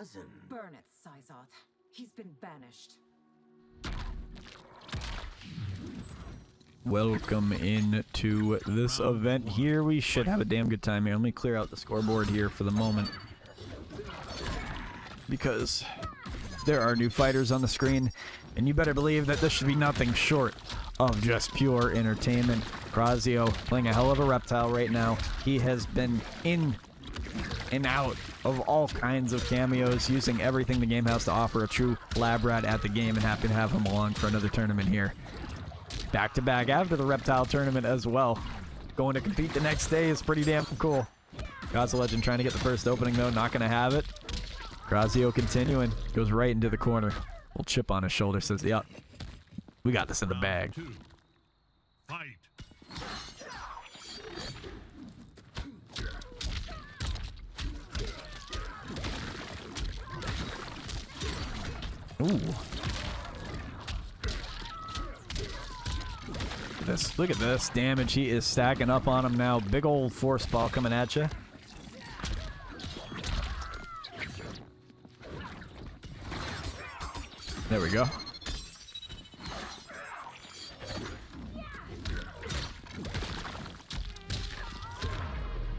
cousin. Burn it, Sizoth. He's been banished. Welcome into this event here. We should have a damn good time here. Let me clear out the scoreboard here for the moment, because there are new fighters on the screen, and you better believe that this should be nothing short of just pure entertainment. Krasio playing a hell of a reptile right now. He has been in and out of all kinds of cameos, using everything the game has to offer. A true lab rat at the game, and happy to have him along for another tournament here. Back to back after the reptile tournament as well. Going to compete the next day is pretty damn cool. Gazalegend trying to get the first opening though, not going to have it. Krasio continuing, goes right into the corner. Little chip on his shoulder, says, "Yep, we got this in the bag." Fight. Ooh. Look at this damage he is stacking up on him now. Big old force ball coming at you. There we go.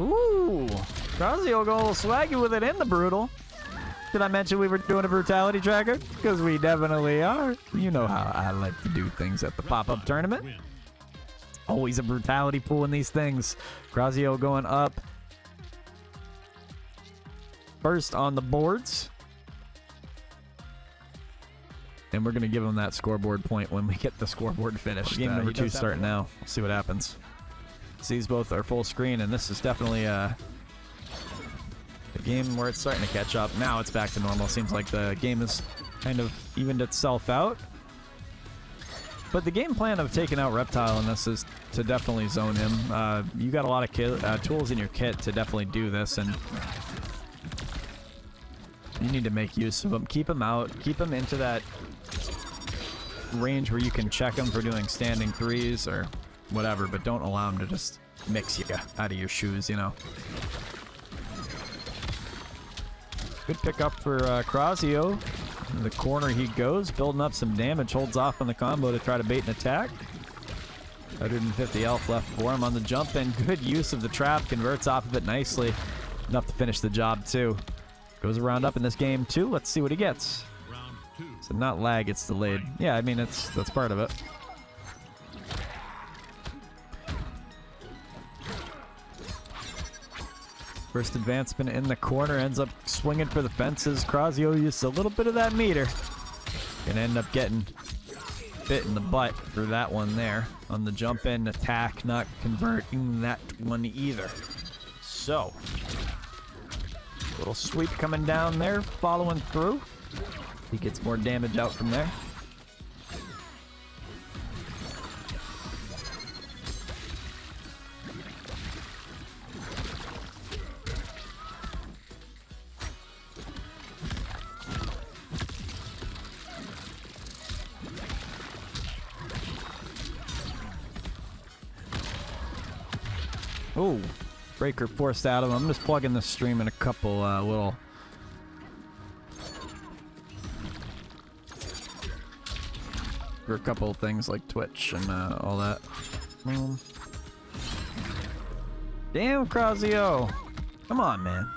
Ooh, Krasio go a little swaggy with it in the brutal. Did I mention we were doing a brutality tracker? Because we definitely are. You know how I like to do things at the pop-up tournament. Always a brutality pool in these things. Krasio going up first on the boards. And we're going to give him that scoreboard point when we get the scoreboard finished. Game number 2 starting now. We'll see what happens. These both are full screen, and this is definitely a game where it's starting to catch up. Now it's back to normal. Seems like the game has kind of evened itself out. But the game plan of taking out Reptile in this is to definitely zone him. You got a lot of tools in your kit to definitely do this, and you need to make use of them. Keep him out. Keep him into that range where you can check him for doing standing threes or whatever, but don't allow him to just mix you out of your shoes, you know. Good pickup for Krasio. In the corner he goes, building up some damage, holds off on the combo to try to bait an attack. 150 health left for him on the jump, and good use of the trap, converts off of it nicely. Enough to finish the job too. Goes around up in this game too. Let's see what he gets. So not lag, it's delayed. Yeah, I mean, that's part of it. First advancement in the corner, ends up swinging for the fences. Krasio used a little bit of that meter. Gonna end up getting bit in the butt for that one there. On the jump in attack, not converting that one either. So, little sweep coming down there, following through. He gets more damage out from there. Ooh, breaker forced out of him. I'm just plugging the stream in a couple little for a couple of things like Twitch and all that. Damn, Krasio! Come on, man.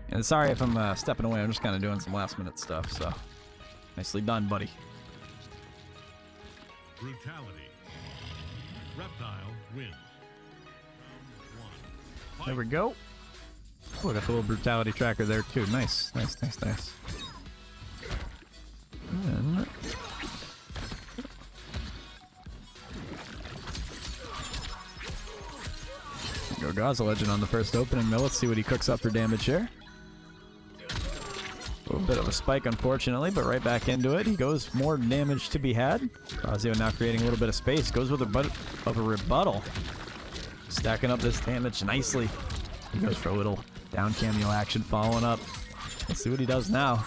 And sorry if I'm stepping away. I'm just kind of doing some last minute stuff. So nicely done, buddy. Brutality. Reptile wins. There we go. Oh, I got the little brutality tracker there too. Nice, nice, nice, nice. And go Gazalegend on the first opening though. Let's see what he cooks up for damage here. A little bit of a spike, unfortunately, but right back into it. He goes, more damage to be had. Krasio now creating a little bit of space. Goes with a bit of a rebuttal. Stacking up this damage nicely. He goes for a little down cameo action following up. Let's see what he does now.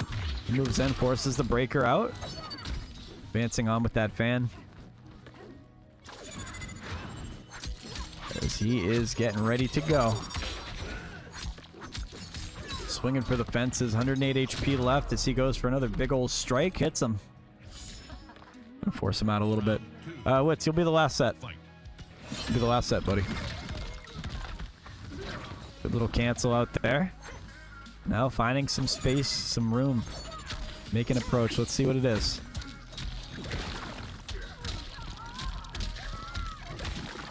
He moves in, forces the breaker out. Advancing on with that fan. As he is getting ready to go. swinging for the fences. 108 HP left as he goes for another big old strike. Hits him. Gonna force him out a little bit. Wits, you'll be the last set. You'll be the last set, buddy. Good little cancel out there. Now finding some space, some room. Make an approach. Let's see what it is.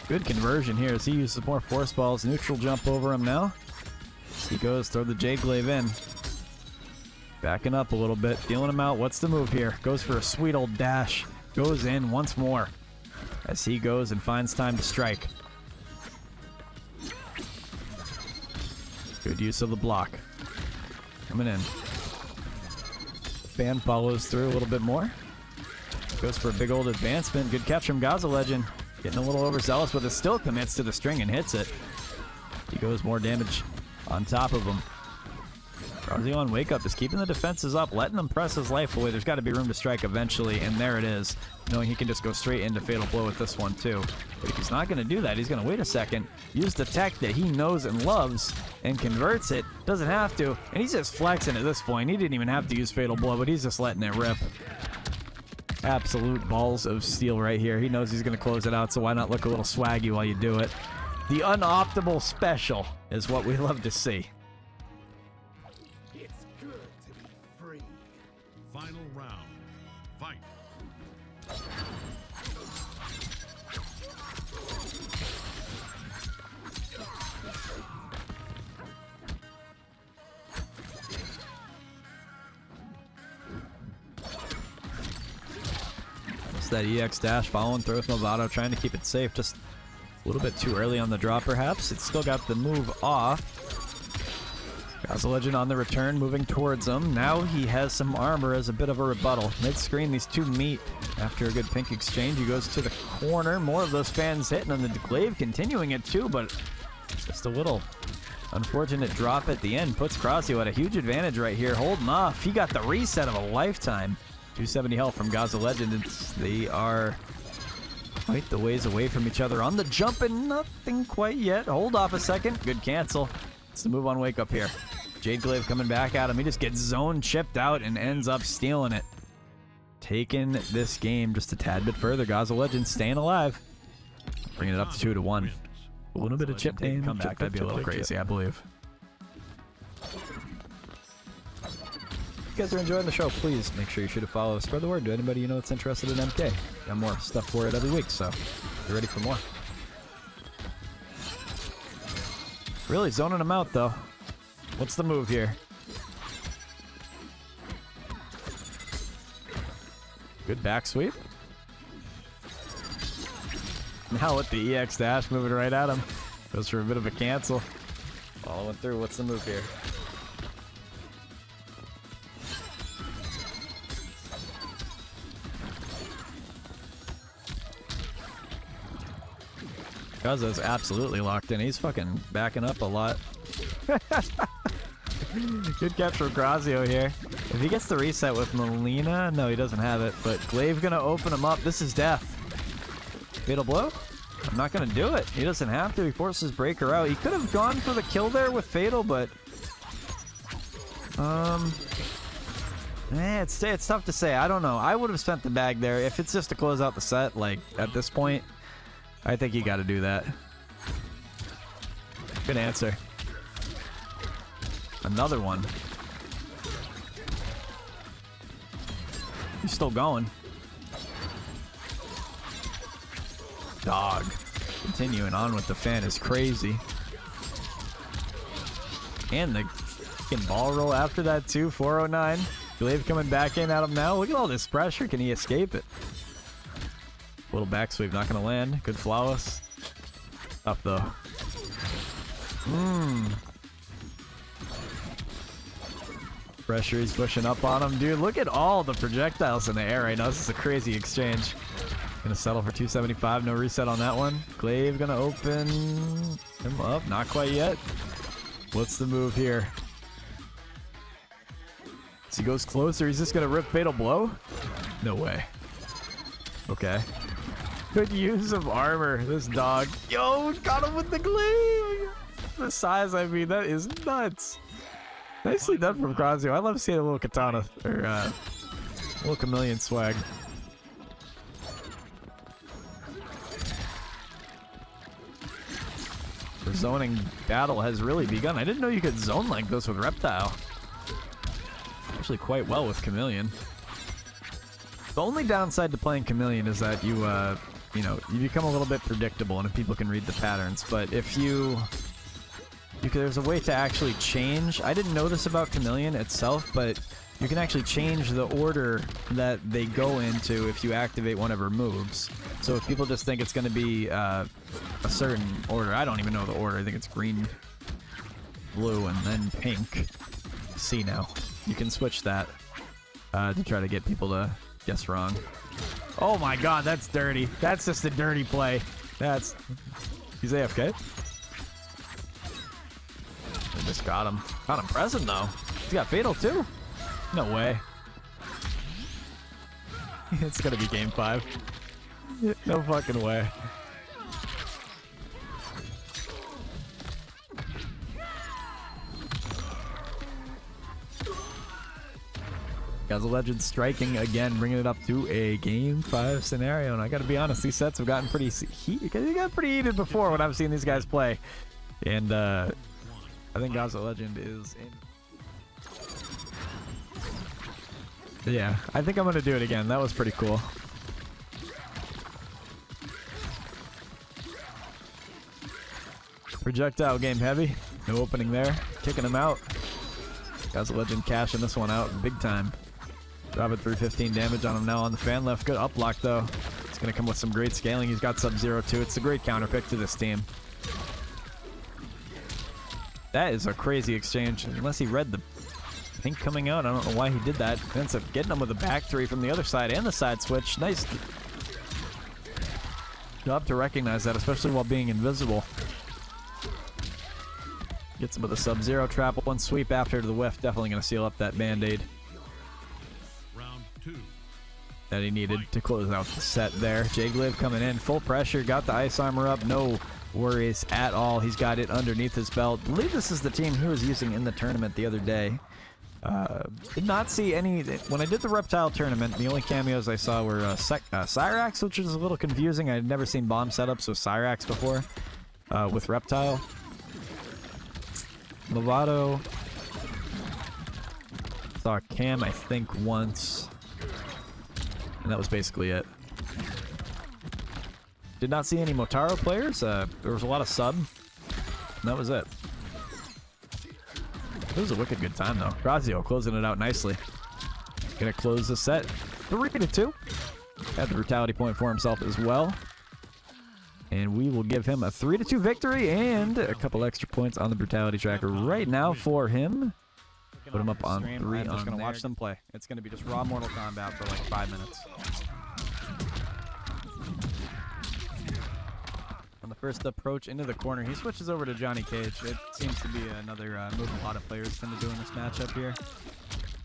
Good conversion here as he uses more force balls. Neutral jump over him now. As he goes, throw the J-Glaive in. Backing up a little bit, feeling him out. What's the move here? Goes for a sweet old dash. Goes in once more as he goes and finds time to strike. Good use of the block. Coming in. Fan follows through a little bit more. Goes for a big old advancement. Good catch from Gazalegend. Getting a little overzealous, but it still commits to the string and hits it. He goes more damage on top of him. Krasio on Wake Up is keeping the defenses up, letting him press his life away. There's got to be room to strike eventually, and there it is. Knowing he can just go straight into Fatal Blow with this one, too. But if he's not going to do that, he's going to wait a second, use the tech that he knows and loves, and converts it. Doesn't have to, and he's just flexing at this point. He didn't even have to use Fatal Blow, but he's just letting it rip. Absolute balls of steel right here. He knows he's going to close it out, so why not look a little swaggy while you do it? The unoptimal special is what we love to see. It's good to be free. Final round. Fight. It's that EX dash following through with Movado, trying to keep it safe. Just a little bit too early on the draw, perhaps. It's still got the move off. Gazalegend on the return, moving towards him. Now he has some armor as a bit of a rebuttal. Mid-screen, these two meet after a good pink exchange. He goes to the corner. More of those fans hitting on the Glaive, continuing it too, but just a little unfortunate drop at the end. Puts Krasio at a huge advantage right here, holding off. He got the reset of a lifetime. 270 health from Gazalegend. They are quite the ways away from each other on the jump, and nothing quite yet. Hold off a second. Good cancel. It's the move on Wake Up here. Jade Glaive coming back at him. He just gets zone chipped out and ends up stealing it. Taking this game just a tad bit further. Gazalegend staying alive. Bringing it up to 2-1. A little bit of chip game comeback. That'd be a little crazy, I believe. If you guys are enjoying the show, please make sure you shoot a follow. Spread the word to anybody you know that's interested in MK. Got more stuff for it every week, so be ready for more. Really zoning him out, though. What's the move here? Good back sweep. Now with the EX dash moving right at him. Goes for a bit of a cancel. Following through. What's the move here? Gaza's absolutely locked in. He's fucking backing up a lot. Good catch from Krasio here. If he gets the reset with Melina, no, he doesn't have it, but Glaive gonna open him up. This is death. Fatal Blow? I'm not gonna do it. He doesn't have to. He forces Breaker out. He could have gone for the kill there with Fatal, but it's tough to say. I don't know. I would have spent the bag there. If it's just to close out the set, like at this point, I think you got to do that. Good answer. Another one. He's still going. Dog. Continuing on with the fan is crazy. And the fucking ball roll after that too. 409. Glaive coming back in at him now. Look at all this pressure. Can he escape it? Little back sweep, not gonna land. Good flawless. Up though. Pressure, he's pushing up on him. Dude, look at all the projectiles in the air right now. This is a crazy exchange. Gonna settle for 275, no reset on that one. Glaive gonna open him up, not quite yet. What's the move here? As he goes closer, he's just gonna rip Fatal Blow? No way. Okay. Good use of armor, this dog. Yo, got him with the Glaive! The size, I mean, that is nuts. Nicely done from Krasio. I love seeing a little katana, or little chameleon swag. The zoning battle has really begun. I didn't know you could zone like this with Reptile. Actually quite well with Chameleon. The only downside to playing Chameleon is that you become a little bit predictable and if people can read the patterns. But if there's a way to actually change. I didn't know this about Chameleon itself, but you can actually change the order that they go into if you activate one of her moves. So if people just think it's going to be a certain order, I don't even know the order. I think it's green, blue, and then pink. Xeno. You can switch that to try to get people to guess wrong. Oh my god, that's dirty. That's just a dirty play. He's AFK. They just got him. Got him present though. He's got Fatal too. No way. It's gonna be game 5. No fucking way. Gazalegend striking again, bringing it up to a game 5 scenario. And I gotta be honest, these sets have gotten pretty heated. They got pretty heated before when I've seen these guys play. And I think Gazalegend is in. Yeah, I think I'm gonna do it again. That was pretty cool. Projectile game heavy. No opening there. Kicking him out. Gazalegend cashing this one out big time. Dropping 315 damage on him now on the fan left. Good up block though. It's going to come with some great scaling. He's got Sub-Zero too. It's a great counter pick to this team. That is a crazy exchange. Unless he read the pink coming out. I don't know why he did that. Ends up getting him with a back 3 from the other side and the side switch. Nice job to recognize that, especially while being invisible. Gets him with a Sub-Zero trap. One sweep after to the whiff. Definitely going to seal up that Band-Aid that he needed to close out the set there. Jagliv coming in. Full pressure. Got the ice armor up. No worries at all. He's got it underneath his belt. I believe this is the team he was using in the tournament the other day. Did not see any. When I did the Reptile tournament, the only cameos I saw were Cyrax, which was a little confusing. I had never seen bomb setups with Cyrax before with Reptile. Lovato. Saw Cam, I think, once. And that was basically it. Did not see any Motaro players. There was a lot of sub. And that was it. It was a wicked good time, though. Krasio closing it out nicely. Gonna close the set 3-2. Had the brutality point for himself as well. And we will give him a 3-2 victory and a couple extra points on the brutality tracker right now for him. Put him up on 3. I'm just going to watch them play. It's going to be just raw Mortal Kombat for like 5 minutes. On the first approach into the corner, he switches over to Johnny Cage. It seems to be another move a lot of players tend to do in this matchup here.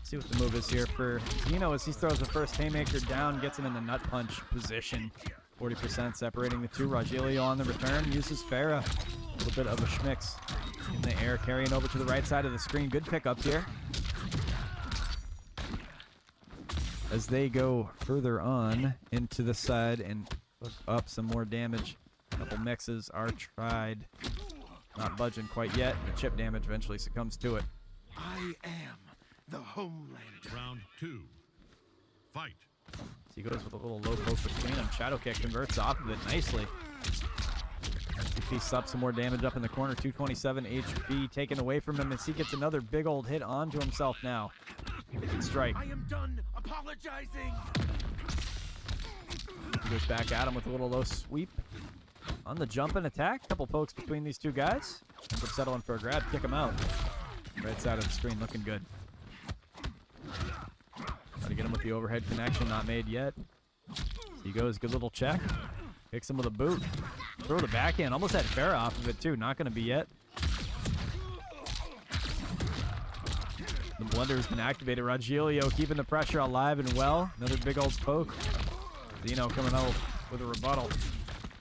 See what the move is here for Xeno as he throws the first haymaker down, gets him in the nut punch position. 40% separating the two. Rogelio on the return uses Farah. A little bit of a schmix in the air, carrying over to the right side of the screen. Good pickup here. As they go further on into the side and hook up some more damage. A couple mixes are tried. Not budging quite yet. The chip damage eventually succumbs to it. I am the homeland. Round 2. Fight. He goes with a little low poke between them. Shadow kick converts off of it nicely. He subs some more damage up in the corner. 227 HP taken away from him as he gets another big old hit onto himself now. Strike. I am done apologizing. He goes back at him with a little low sweep. On the jump and attack. Couple pokes between these two guys. Ends up settling for a grab. Kick him out. Right side of the screen looking good. Try to get him with the overhead connection, not made yet. He goes, good little check. Picks him with a boot. Throw the backhand. Almost had Farah off of it too. Not going to be yet. The blender has been activated. Rogelio keeping the pressure alive and well. Another big old poke. Xeno coming out with a rebuttal.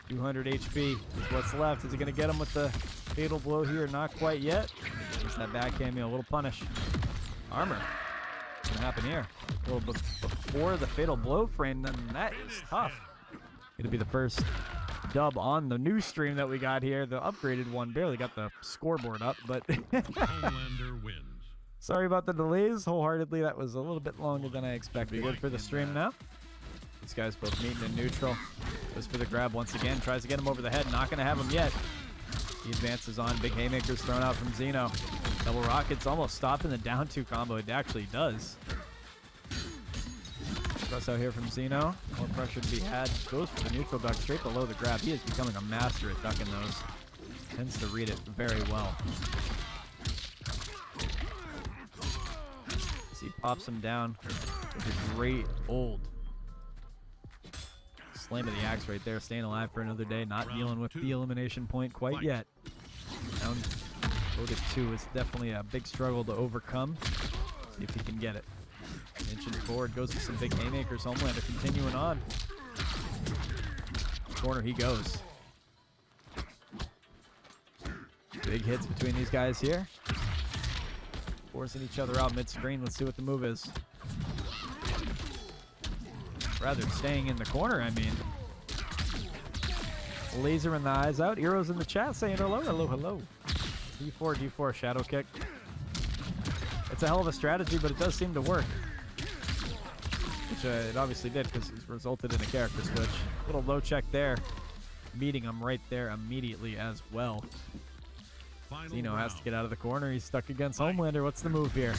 200 HP is what's left. Is he going to get him with the fatal blow here? Not quite yet. Just that backhand, a little punish. Armor. What's gonna happen here? A little bit before the fatal blow frame, then that is tough. Gonna be the first dub on the new stream that we got here. The upgraded one barely got the scoreboard up, but Homelander wins. sorry about the delays. Wholeheartedly, that was a little bit longer than I expected. Good for the stream now. These guys both meeting in neutral. Goes for the grab once again. Tries to get him over the head. Not going to have him yet. He advances on. Big haymakers thrown out from Xeno. Double rockets almost stopping the down 2 combo. It actually does. Press out here from Xeno. More pressure to be had. Goes for the neutral duck straight below the grab. He is becoming a master at ducking those. Tends to read it very well. As he pops him down with a great old slam of the axe right there. Staying alive for another day. Not dealing with the elimination point quite yet. Down loaded 2 is definitely a big struggle to overcome. See if he can get it. Inching forward, goes with some big haymakers. Homelander continuing on. Corner he goes. Big hits between these guys here. Forcing each other out mid-screen. Let's see what the move is. Rather staying in the corner, I mean. Laser in the eyes out. Heroes in the chat saying hello, hello, hello. D4, D4, shadow kick. It's a hell of a strategy, but it does seem to work. Which it obviously did, because it resulted in a character switch. Little low check there. Meeting him right there immediately as well. Xeno has to get out of the corner. He's stuck against Homelander. What's the move here?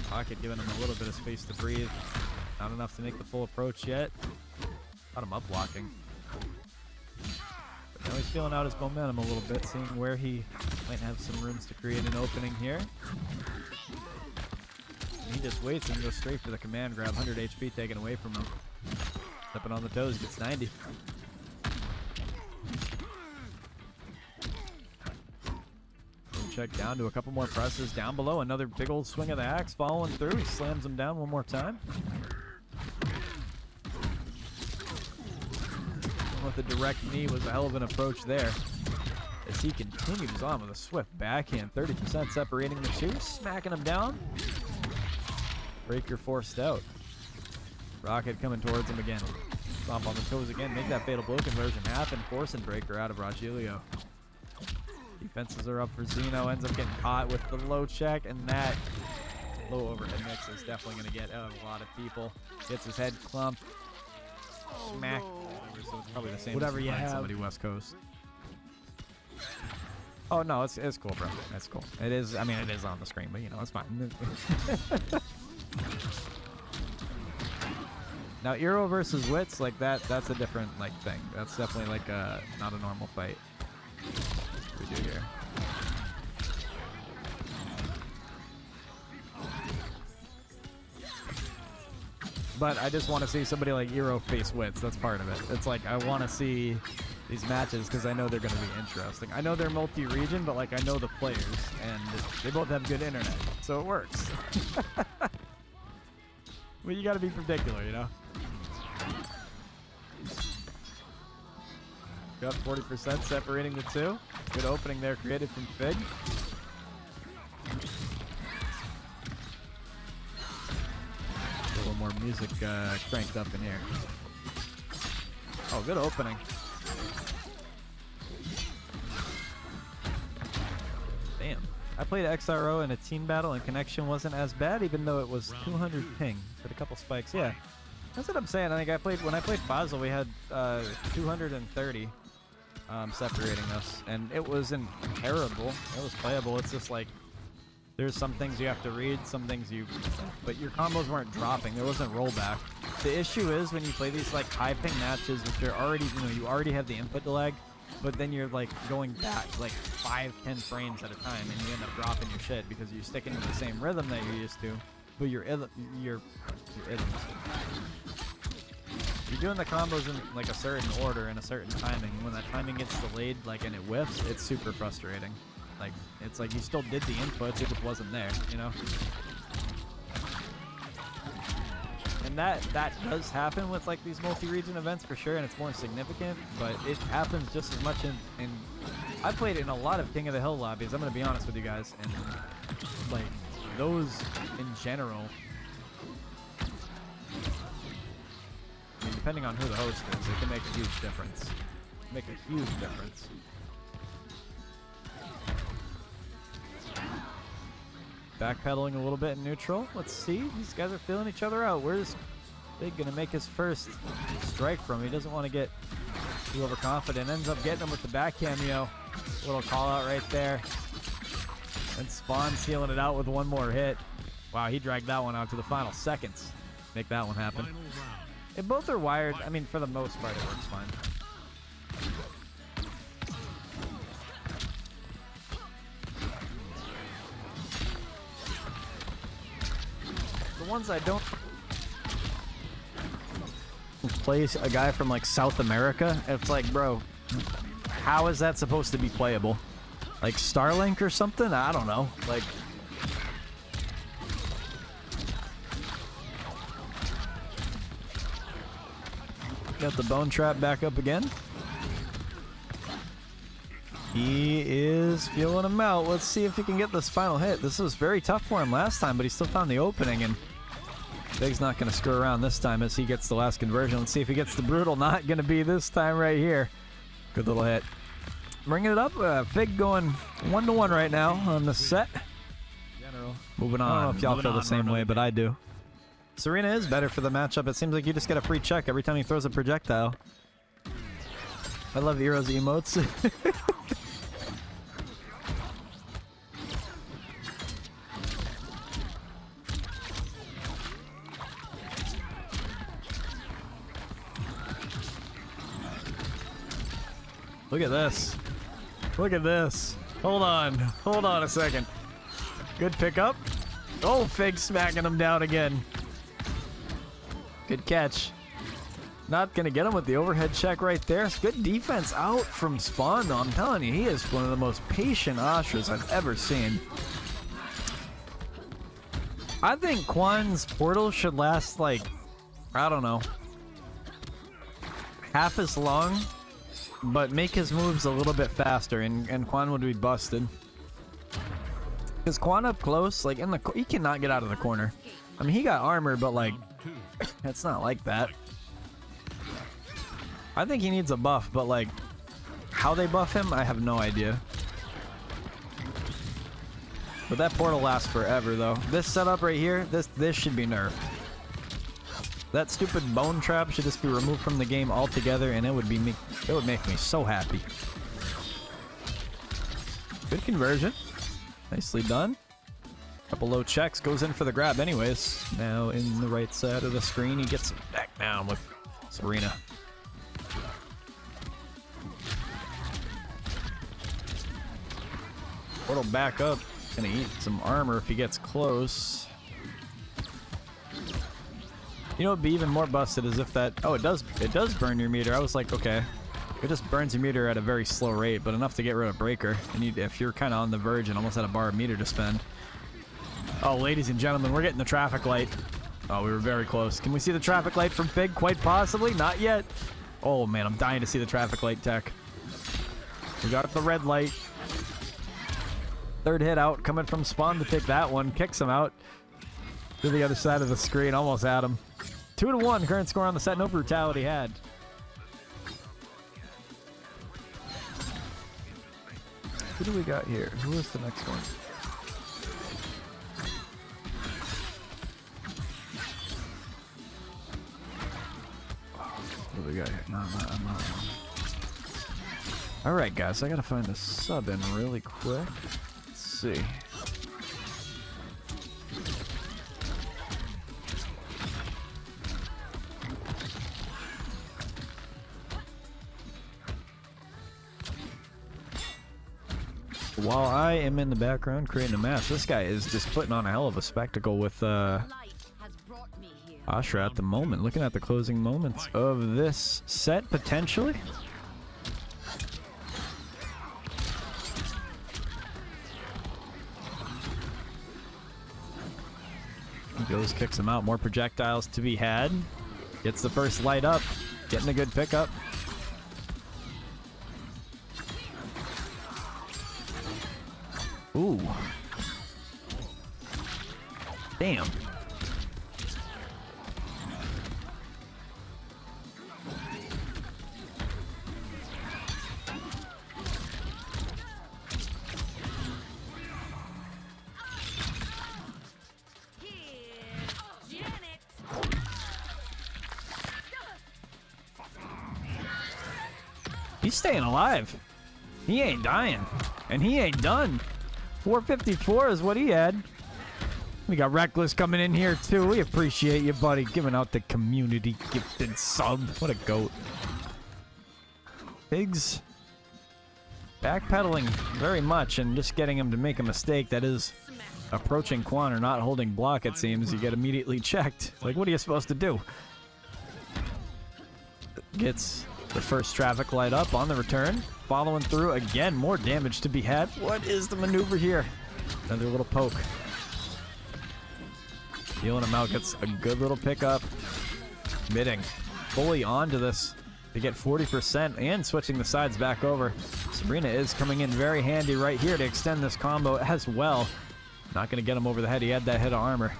Pocket giving him a little bit of space to breathe. Not enough to make the full approach yet. Got him up blocking. But now he's feeling out his momentum a little bit, seeing where he might have some rooms to create an opening here. He just waits and goes straight for the command grab. 100 HP taken away from him. Stepping on the toes, gets 90. Check down to a couple more presses. Down below, another big old swing of the axe following through. He slams him down one more time. With the direct knee was a hell of an approach there. As he continues on with a swift backhand. 30% separating the 2. Smacking him down. Breaker forced out. Rocket coming towards him again. Stomp on the toes again. Make that fatal blow conversion happen. Forcing Breaker out of Rogelio. Defenses are up for Xeno. Ends up getting caught with the low check. And that low overhead mix is definitely going to get out of a lot of people. Gets his head clumped. Smack. So it's probably the same Whatever as you have. somebody West Coast. Oh, no, it's cool, bro. That's cool. It is, I mean, it is on the screen, but, you know, it's fine. Now, Eero versus Wits, like, that's a different, like, thing. That's definitely, like, not a normal fight. What do we do here? But I just want to see somebody like Eero face Wits. That's part of it. It's like, I want to see these matches because I know they're going to be interesting. I know they're multi-region, but, like, I know the players, and they both have good internet, so it works. Well, you got to be particular, you know? Got 40% separating the 2. Good opening there created from Figg. A little more music cranked up in here. Oh, good opening. Damn. I played XRO in a team battle and connection wasn't as bad, even though it was 200 ping. Hit a couple spikes. Yeah. That's what I'm saying. I think when I played Basel, we had 230 separating us, and it wasn't terrible. It was playable. It's just like there's some things you have to read, some things but your combos weren't dropping. There wasn't rollback. The issue is when you play these like high ping matches, which are already, you already have the input lag, but then you're like going back like 5-10 frames at a time, and you end up dropping your shit because you're sticking to the same rhythm that you're used to, but your isms. You're doing the combos in like a certain order and a certain timing. When that timing gets delayed, like, and it whiffs, it's super frustrating. Like, it's like you still did the inputs, it just wasn't there, you know? And that does happen with like these multi-region events for sure, and it's more significant, but it happens just as much in I played in a lot of King of the Hill lobbies, I'm gonna be honest with you guys, and like those in general, I mean, depending on who the host is, it can make a huge difference. Make a huge difference. Backpedaling a little bit in neutral. Let's see. These guys are feeling each other out. Where's Figg gonna make his first strike from? He doesn't want to get too overconfident. Ends up getting him with the back cameo. Little call out right there. And Spawn sealing it out with one more hit. Wow, he dragged that one out to the final seconds. Make that one happen. If both are wired, I mean, for the most part, it works fine. The ones I don't play a guy from like South America, it's like, bro, how is that supposed to be playable? Like Starlink or something? I don't know. Like, got the bone trap back up again. He is feeling him out. Let's see if he can get this final hit. This was very tough for him last time, but he still found the opening, and Figg's not going to screw around this time as he gets the last conversion. Let's see if he gets the brutal. Not going to be this time right here. Good little hit. Bringing it up. Figg going 1-1 right now on the set. Moving on. I don't know if y'all feel the same way, but I do. Serena is better for the matchup. It seems like you just get a free check every time he throws a projectile. I love Hero's emotes. Look at this. Look at this. Hold on. Hold on a second. Good pickup. Oh, Figg smacking him down again. Good catch. Not going to get him with the overhead check right there. Good defense out from Spawn, though. I'm telling you, he is one of the most patient Ashras I've ever seen. I think Quan's portal should last, like, I don't know, half as long, but make his moves a little bit faster, and Quan would be busted. Because Quan up close, like, he cannot get out of the corner. I mean, he got armor, but, like, it's not like that. I think he needs a buff, but, like, how they buff him, I have no idea. But that portal lasts forever, though. This setup right here, this should be nerfed. That stupid bone trap should just be removed from the game altogether, and it would make me so happy. Good conversion. Nicely done. Couple low checks, goes in for the grab anyways. Now in the right side of the screen, he gets back down with Serena. Portal back up. Gonna eat some armor if he gets close. You know, it'd be even more busted is if that... Oh, it does burn your meter. I was like, okay. It just burns your meter at a very slow rate, but enough to get rid of Breaker. And if you're kind of on the verge and almost had a bar of meter to spend. Oh, ladies and gentlemen, we're getting the traffic light. Oh, we were very close. Can we see the traffic light from Figg? Quite possibly. Not yet. Oh, man, I'm dying to see the traffic light tech. We got the red light. Third hit out, coming from Spawn to take that one. Kicks him out to the other side of the screen. Almost had him. 2-1, current score on the set. No brutality had. Who do we got here? Who is the next one? What do we got here? No, I'm not. Alright, guys, I gotta find a sub in really quick. Let's see. While I am in the background creating a match, this guy is just putting on a hell of a spectacle with Ashra at the moment. Looking at the closing moments of this set, potentially. He goes, kicks him out. More projectiles to be had. Gets the first light up. Getting a good pickup. Ooh. Damn. He's staying alive. He ain't dying. And he ain't done. 454 is what he had. We got Reckless coming in here too. We appreciate you, buddy. Giving out the community gifted sub. What a goat. Figg's backpedaling very much and just getting him to make a mistake that is approaching Quan or not holding block, it seems. You get immediately checked. Like, what are you supposed to do? Gets the first traffic light up on the return. Following through again. More damage to be had. What is the maneuver here? Another little poke. Healing him out. Gets a good little pickup. Committing fully onto this to get 40% and switching the sides back over. Sabrina is coming in very handy right here to extend this combo as well. Not going to get him over the head. He had that hit of armor.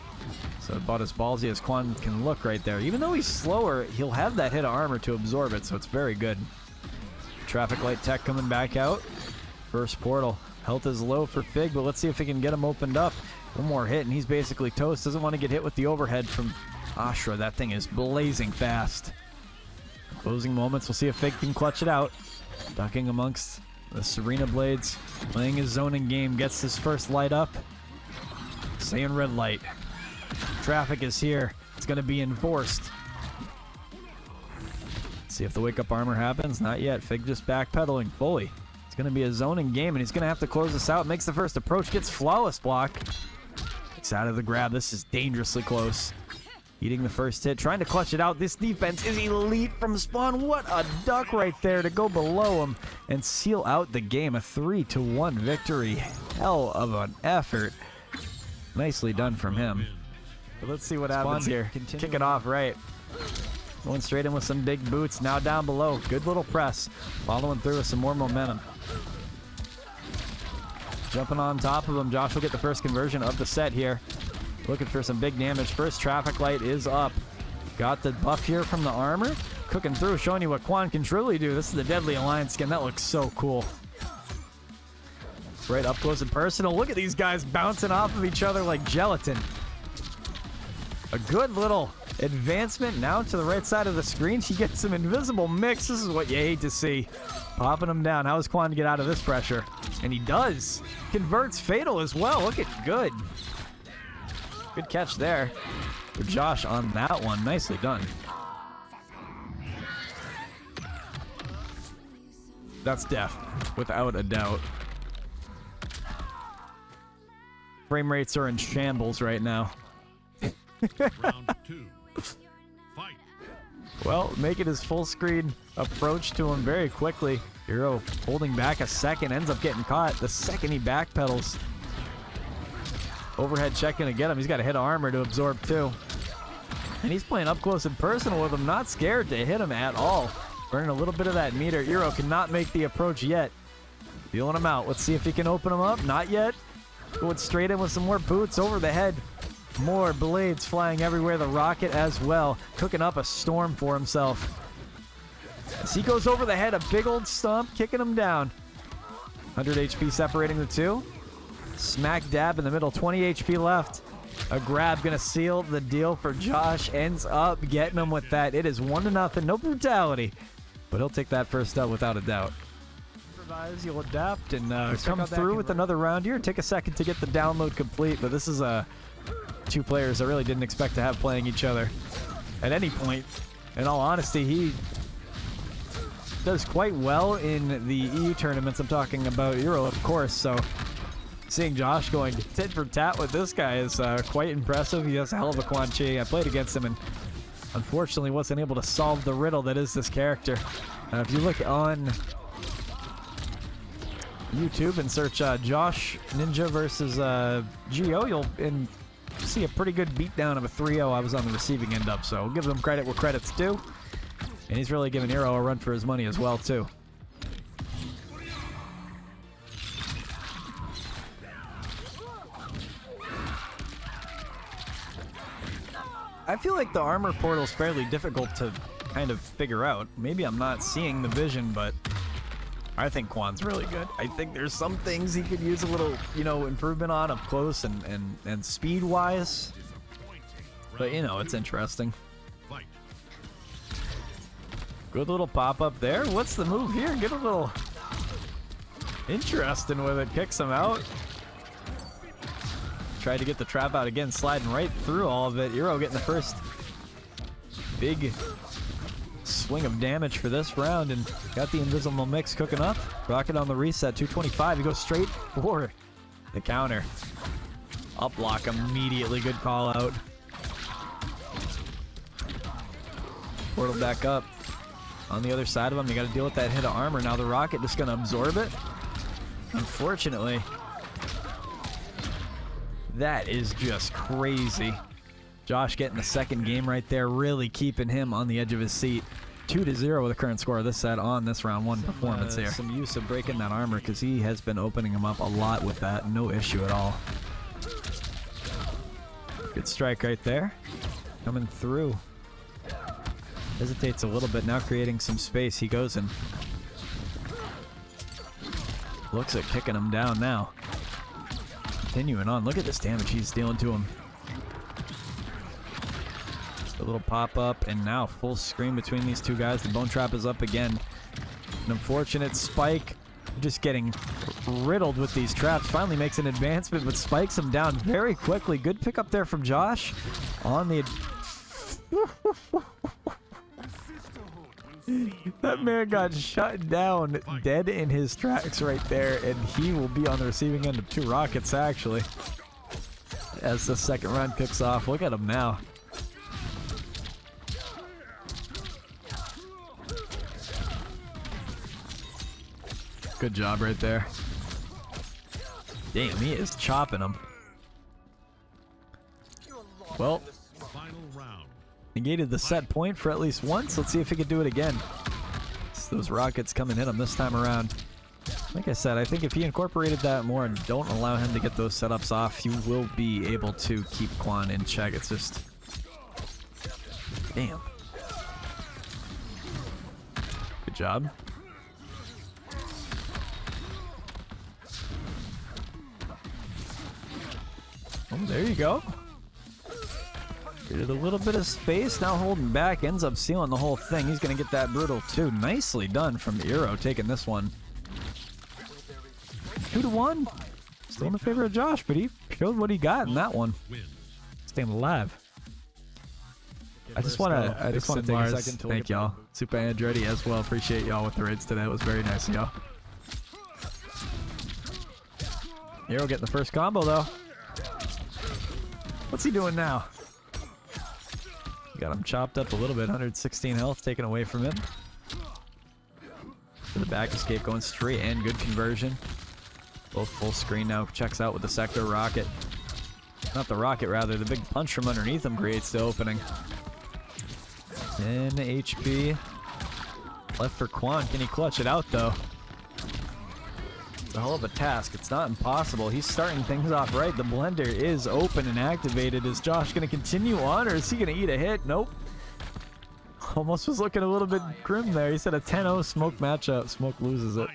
So about as ballsy as Quan can look right there. Even though he's slower, he'll have that hit of armor to absorb it, so it's very good. Traffic light tech coming back out. First portal. Health is low for Figg, but let's see if we can get him opened up. One more hit, and he's basically toast. Doesn't want to get hit with the overhead from Ashra. That thing is blazing fast. Closing moments. We'll see if Figg can clutch it out. Ducking amongst the Serena blades. Playing his zoning game. Gets his first light up. Saying red light. Traffic is here. It's going to be enforced. See if the wake-up armor happens. Not yet. Figg just backpedaling fully. It's going to be a zoning game, and he's going to have to close this out. Makes the first approach. Gets flawless block. Gets out of the grab. This is dangerously close. Eating the first hit. Trying to clutch it out. This defense is elite from Spawn. What a duck right there to go below him and seal out the game. A 3-1 victory. Hell of an effort. Nicely done from him. But let's see what happens here. Kick it off right. Going straight in with some big boots. Now down below. Good little press. Following through with some more momentum. Jumping on top of him. Josh will get the first conversion of the set here. Looking for some big damage. First traffic light is up. Got the buff here from the armor. Cooking through, showing you what Quan can truly do. This is the Deadly Alliance skin. That looks so cool. Right up close and personal. Look at these guys bouncing off of each other like gelatin. A good little advancement now to the right side of the screen. She gets some invisible mix. This is what you hate to see. Popping him down. How is Quan to get out of this pressure? And he does. Converts fatal as well. Look at good. Good catch there for Josh on that one. Nicely done. That's death, without a doubt. Frame rates are in shambles right now. Round 2. Fight. Well, making his full screen approach to him very quickly. Hero holding back a second, ends up getting caught. The second he backpedals. Overhead checking to get him. He's got a hit of armor to absorb too. And he's playing up close and personal with him. Not scared to hit him at all. Burning a little bit of that meter. Hero cannot make the approach yet. Feeling him out. Let's see if he can open him up. Not yet. Going straight in with some more boots over the head. More blades flying everywhere. The rocket as well. Cooking up a storm for himself. As he goes over the head, a big old stomp, kicking him down. 100 HP separating the two. Smack dab in the middle, 20 HP left. A grab gonna seal the deal for Josh. Ends up getting him with that. It is 1-0, no brutality. But he'll take that first up without a doubt. Improvise, you'll adapt and come through with another round here. Take a second to get the download complete, but this is two players I really didn't expect to have playing each other at any point. In all honesty, he does quite well in the EU tournaments. I'm talking about Euro, of course, so seeing Josh going tit for tat with this guy is quite impressive. He has a hell of a Quan Chi. I played against him and unfortunately wasn't able to solve the riddle that is this character. If you look on YouTube and search Joshxninja versus Geo, you'll see a pretty good beatdown of a 3-0. I was on the receiving end up, so we'll give them credit where credit's due. And he's really giving Hero a run for his money as well, too. I feel like the armor portal is fairly difficult to kind of figure out. Maybe I'm not seeing the vision, but I think Quan's really good. I think there's some things he could use a little, you know, improvement on up close and speed-wise. But, you know, it's interesting. Fight. Good little pop-up there. What's the move here? Get a little interesting with it. Kicks him out. Tried to get the trap out again, sliding right through all of it. Eero getting the first big swing of damage for this round and got the invisible mix cooking up. Rocket on the reset, 225. He goes straight for the counter. Up block immediately. Good call out. Portal back up. On the other side of him, you got to deal with that hit of armor. Now the rocket just going to absorb it. Unfortunately, that is just crazy. Josh getting the second game right there, really keeping him on the edge of his seat. 2-0 with the current score of this set on this round one performance here. Some use of breaking that armor because he has been opening him up a lot with that. No issue at all. Good strike right there. Coming through. Hesitates a little bit, now creating some space. He goes and looks at kicking him down now. Continuing on. Look at this damage he's dealing to him. A little pop-up, and now full screen between these two guys. The bone trap is up again. An unfortunate spike. Just getting riddled with these traps. Finally makes an advancement, but spikes him down very quickly. Good pick up there from Josh. On the... That man got shut down dead in his tracks right there, and he will be on the receiving end of 2 rockets, actually. As the second round kicks off. Look at him now. Good job right there. Damn, he is chopping him. Well, Final round. negated the set point for at least once. Let's see if he can do it again. It's those rockets come and hit him this time around. Like I said, I think if he incorporated that more and don't allow him to get those setups off, you will be able to keep Quan in check. It's just... Damn. Good job. Oh, there you go. Created a little bit of space, now holding back, ends up sealing the whole thing. He's going to get that brutal too. Nicely done from Eero taking this one. 2-1. Still in the favor of Josh, but he showed what he got in that one. Staying alive. I just want to take a second to thank y'all. Super Andretti as well. Appreciate y'all with the raids today. It was very nice of y'all. Eero getting the first combo though. What's he doing now? Got him chopped up a little bit. 116 health taken away from him. To the back escape going straight and good conversion. Both full screen now. Checks out with the sector rocket. Not the rocket, rather. The big punch from underneath him creates the opening. 10 HP. Left for Quan. Can he clutch it out though? It's a hell of a task. It's not impossible. He's starting things off right. The blender is open and activated. Is Josh going to continue on, or is he going to eat a hit? Nope. Almost was looking a little bit grim there. He said a 10-0 Smoke matchup. Smoke loses it.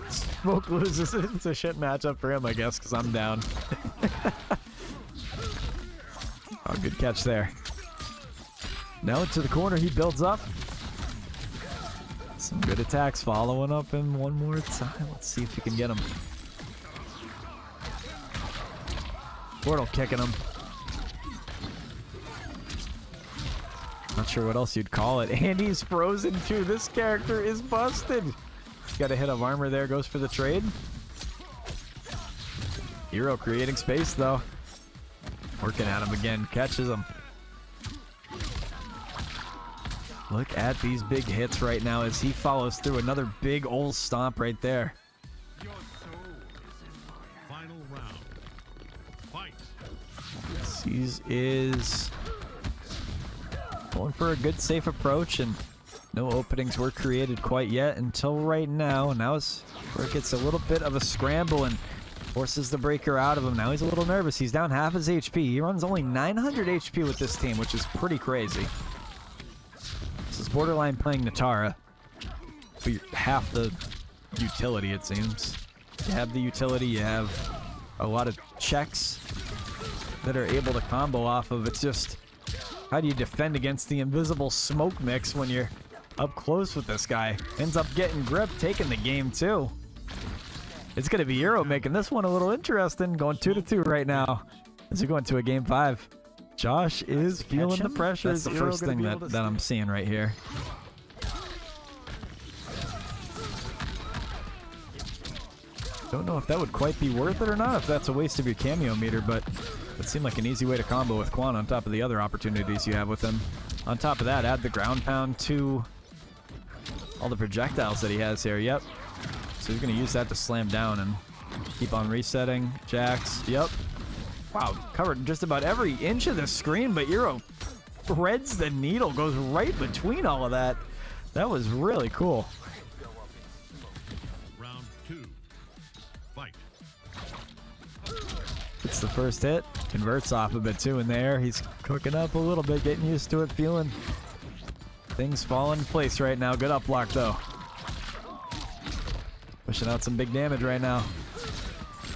Smoke loses it. It's a shit matchup for him, I guess, because I'm down. Oh, good catch there. Now into the corner. He builds up. Some good attacks following up him one more time. Let's see if we can get him. Portal kicking him. Not sure what else you'd call it. And he's frozen too. This character is busted. Got a hit of armor there. Goes for the trade. Eero creating space though. Working at him again. Catches him. Look at these big hits right now as he follows through another big old stomp right there. Final round. Fight. He is going for a good safe approach, and no openings were created quite yet until right now. Now is where it gets a little bit of a scramble, and Forces the breaker out of him. Now he's a little nervous. He's down half his HP. He runs only 900 HP with this team, which is pretty crazy. This is borderline playing Natara. But you're half the utility, it seems. You have the utility, you have a lot of checks that are able to combo off of. It's just, how do you defend against the invisible smoke mix when you're up close with this guy? Ends up getting grip, taking the game too. It's going to be Euro making this one a little interesting. Going 2-2 right now as we go into a game 5. Josh is feeling the pressure. That's the first thing that I'm seeing right here. Don't know if that would quite be worth it or not, if that's a waste of your cameo meter, but it seemed like an easy way to combo with Quan on top of the other opportunities you have with him. On top of that, add the ground pound to all the projectiles that he has here. Yep. So he's going to use that to slam down and keep on resetting. Jax. Yep. Wow. Covered just about every inch of the screen, but Euro threads the needle, goes right between all of that. That was really cool. Round 2. Fight. It's the first hit. Converts off a bit too in there. He's cooking up a little bit, getting used to it, feeling things fall in place right now. Good up block though. Pushing out some big damage right now.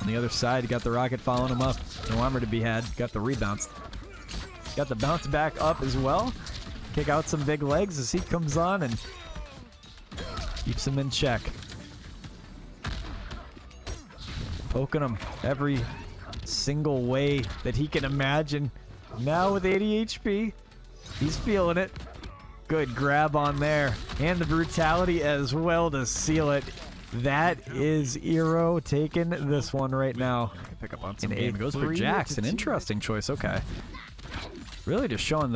On the other side, you got the rocket following him up. No armor to be had. Got the rebounds. Got the bounce back up as well. Kick out some big legs as he comes on and keeps him in check. Poking him every single way that he can imagine. Now with 80 HP, he's feeling it. Good grab on there. And the brutality as well to seal it. That is Eero taking this one right now. Pick up on some game. Goes for Jax. An interesting choice. Okay. Really just showing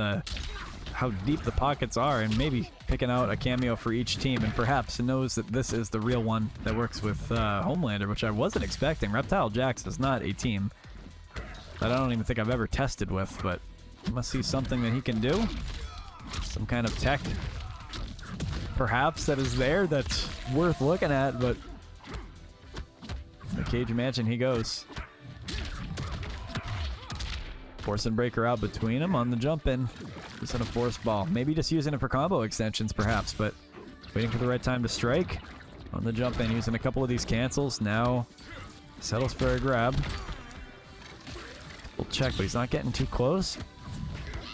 how deep the pockets are and maybe picking out a cameo for each team, and perhaps knows that this is the real one that works with Homelander, which I wasn't expecting. Reptile Jax is not a team that I don't even think I've ever tested with, but I must see something that he can do. Some kind of tech perhaps that is there that's worth looking at, but the cage mansion he goes. Forcing breaker out between them on the jump in. Just on a force ball. Maybe just using it for combo extensions perhaps, but waiting for the right time to strike. On the jump in, using a couple of these cancels. Now settles for a grab. We'll check, but he's not getting too close.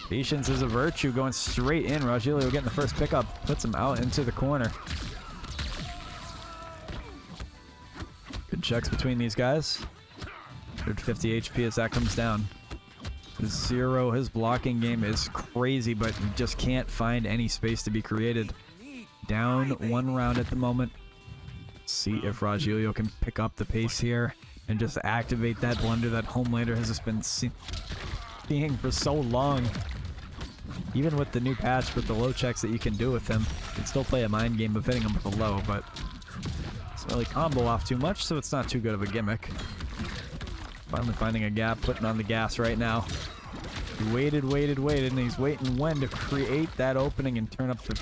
Patience is a virtue, going straight in. Rogelio getting the first pickup, puts him out into the corner. Good checks between these guys. 150 HP as that comes down. Zero, his blocking game is crazy, but he just can't find any space to be created. Down one round at the moment. See if Rogelio can pick up the pace here and just activate that blunder that Homelander has just been seeing for so long. Even with the new patch, with the low checks that you can do with him, you can still play a mind game of hitting him with a low, but doesn't really combo off too much, so it's not too good of a gimmick. Finally finding a gap, putting on the gas right now. He waited, and he's waiting when to create that opening and turn up the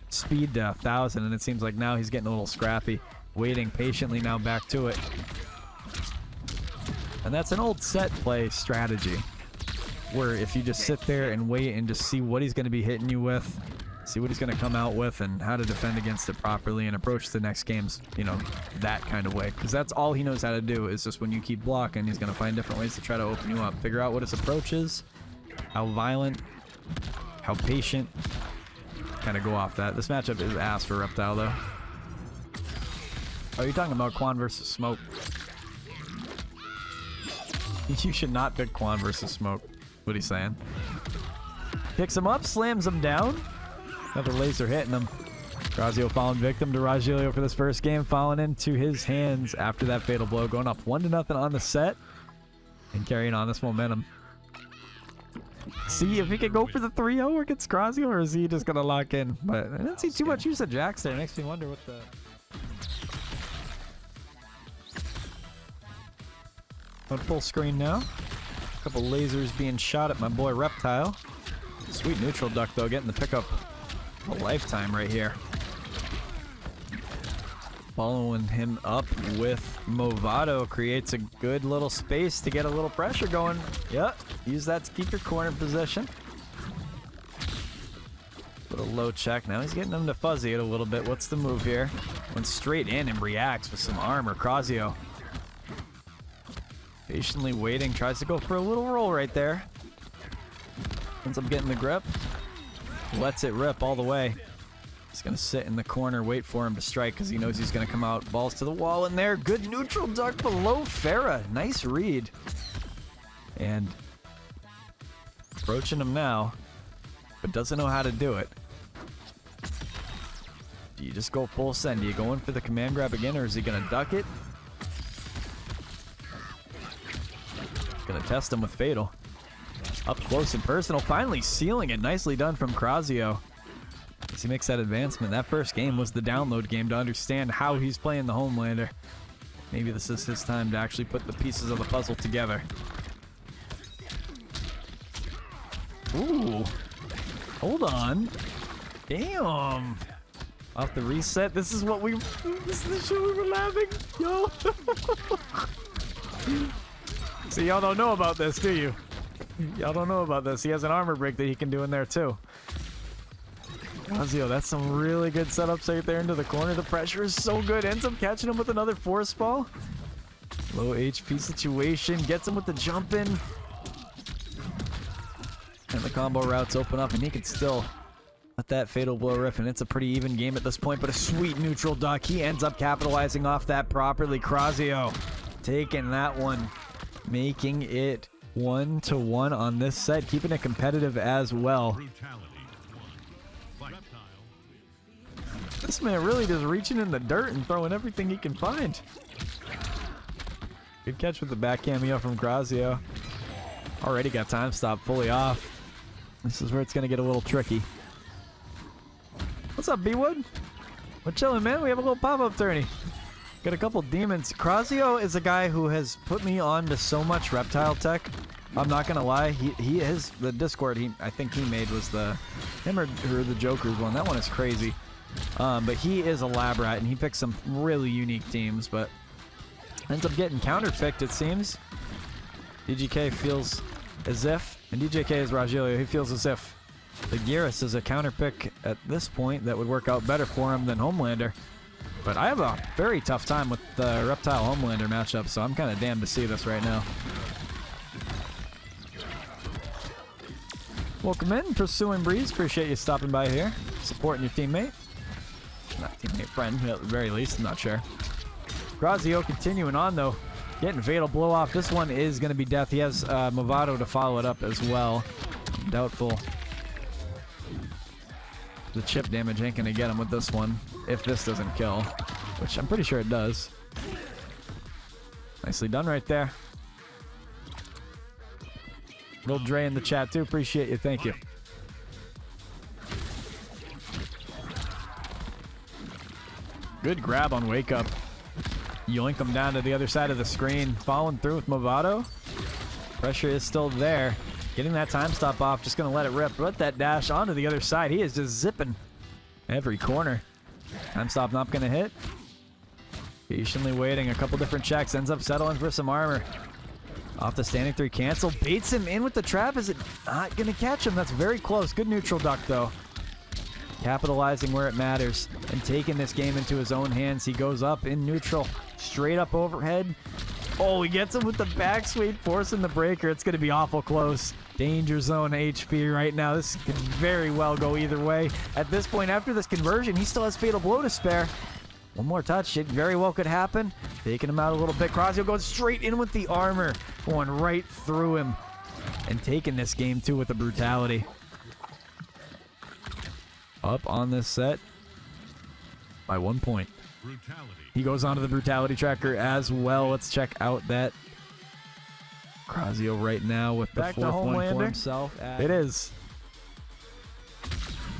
speed to 1,000, and it seems like now he's getting a little scrappy. Waiting patiently now back to it. And that's an old set play strategy, where if you just sit there and wait and just see what he's going to be hitting you with, see what he's going to come out with, and how to defend against it properly and approach the next games, you know, that kind of way. Because that's all he knows how to do, is just when you keep blocking, he's going to find different ways to try to open you up. Figure out what his approach is, how violent, how patient, kind of go off that. This matchup is ass for Reptile, though. Oh, you're talking about Quan versus Smoke. You should not pick Quan versus Smoke. What he's saying. Picks him up, slams him down. Another laser hitting him. Krasio falling victim to Rogelio for this first game, falling into his hands after that fatal blow, going up 1-0 on the set and carrying on this momentum. See if he can go for the 3-0 against Krasio, or is he just gonna lock in? But I didn't see too much use of Jax there. Makes me wonder what the... On full screen now. A couple lasers being shot at my boy Reptile. Sweet neutral duck though, getting the pickup a lifetime right here. Following him up with Movado creates a good little space to get a little pressure going. Yep, use that to keep your corner position. Little low check. Now he's getting him to fuzzy it a little bit. What's the move here? Went straight in and reacts with some armor. Krasio patiently waiting, tries to go for a little roll right there. Ends up getting the grip. Lets it rip all the way. He's going to sit in the corner, wait for him to strike because he knows he's going to come out. Balls to the wall in there. Good neutral duck below Farah. Nice read. And approaching him now, but doesn't know how to do it. Do you just go full send? Do you go in for the command grab again, or is he going to duck it? Going to test him with Fatal. Up close and personal. Finally sealing it. Nicely done from Krasio. As he makes that advancement. That first game was the download game to understand how he's playing the Homelander. Maybe this is his time to actually put the pieces of the puzzle together. Ooh. Hold on. Damn. Off the reset. This is what we... This is the show we were laughing. Yo. See, y'all don't know about this, do you? Y'all don't know about this. He has an armor break that he can do in there, too. Krasio, that's some really good setups right there into the corner. The pressure is so good. Ends up catching him with another force ball. Low HP situation. Gets him with the jump in. And the combo routes open up, and he can still let that fatal blow rip. And it's a pretty even game at this point, but a sweet neutral duck. He ends up capitalizing off that properly. Krasio taking that one. Making it 1-1 on this set. Keeping it competitive as well. This man really just reaching in the dirt and throwing everything he can find. Good catch with the back cameo from Krasio. Already got time stop fully off. This is where it's going to get a little tricky. What's up, B-Wood? We're chilling, man. We have a little pop-up tourney. Got a couple demons. Krasio is a guy who has put me on to so much reptile tech. I'm not going to lie. He is the Discord I think he made was him or the Joker's one. That one is crazy. But he is a lab rat, and he picks some really unique teams, but ends up getting counterpicked, it seems. DGK feels as if, and DJK is Rogelio, he feels as if the Geras is a counterpick at this point that would work out better for him than Homelander. But I have a very tough time with the Reptile Homelander matchup, so I'm kind of damned to see this right now. Welcome in, Pursuing Breeze. Appreciate you stopping by here, supporting your teammate. Not teammate, friend, at the very least, I'm not sure. Krasio continuing on, though. Getting Fatal Blow off. This one is going to be death. He has Movado to follow it up as well. Doubtful. The chip damage ain't going to get him with this one, if this doesn't kill, which I'm pretty sure it does. Nicely done right there. Little Dre in the chat, too. Appreciate you. Thank you. Good grab on Wake Up. Yoink him down to the other side of the screen. Following through with Movado. Pressure is still there. Getting that time stop off. Just going to let it rip. Let that dash onto the other side. He is just zipping every corner. Time stop not going to hit. Patiently waiting. A couple different checks. Ends up settling for some armor. Off the standing 3 cancel. Baits him in with the trap. Is it not going to catch him? That's very close. Good neutral duck, though. Capitalizing where it matters and taking this game into his own hands. He goes up in neutral, straight up overhead. Oh, he gets him with the back sweep, forcing the breaker. It's going to be awful close. Danger zone HP right now. This could very well go either way. At this point, after this conversion, he still has Fatal Blow to spare. One more touch. It very well could happen. Taking him out a little bit. Krasio goes straight in with the armor. Going right through him. And taking this game, too, with the brutality. Up on this set by 1 point. Brutality. He goes on to the brutality tracker as well. Let's check out that Krasio right now with the fourth one for himself. It is.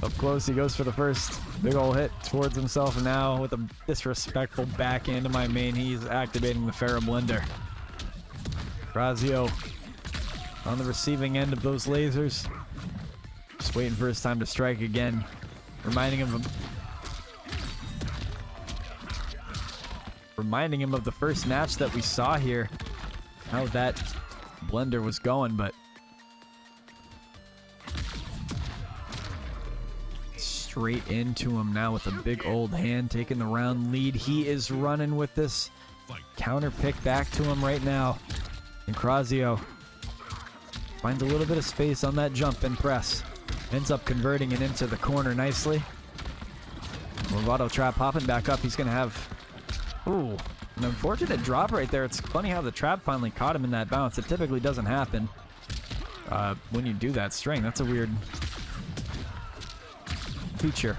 Up close, he goes for the first big ol' hit towards himself. And now with a disrespectful back into my main, he's activating the Farah Blender. Krasio on the receiving end of those lasers. Just waiting for his time to strike again. Reminding him of reminding him of the first match that we saw here. How that blender was going, but straight into him now with a big old hand, taking the round lead. He is running with this counter pick back to him right now. And Krasio finds a little bit of space on that jump and press. Ends up converting it into the corner nicely. Movado trap popping back up. He's going to have, ooh, an unfortunate drop right there. It's funny how the trap finally caught him in that bounce. It typically doesn't happen when you do that string. That's a weird feature.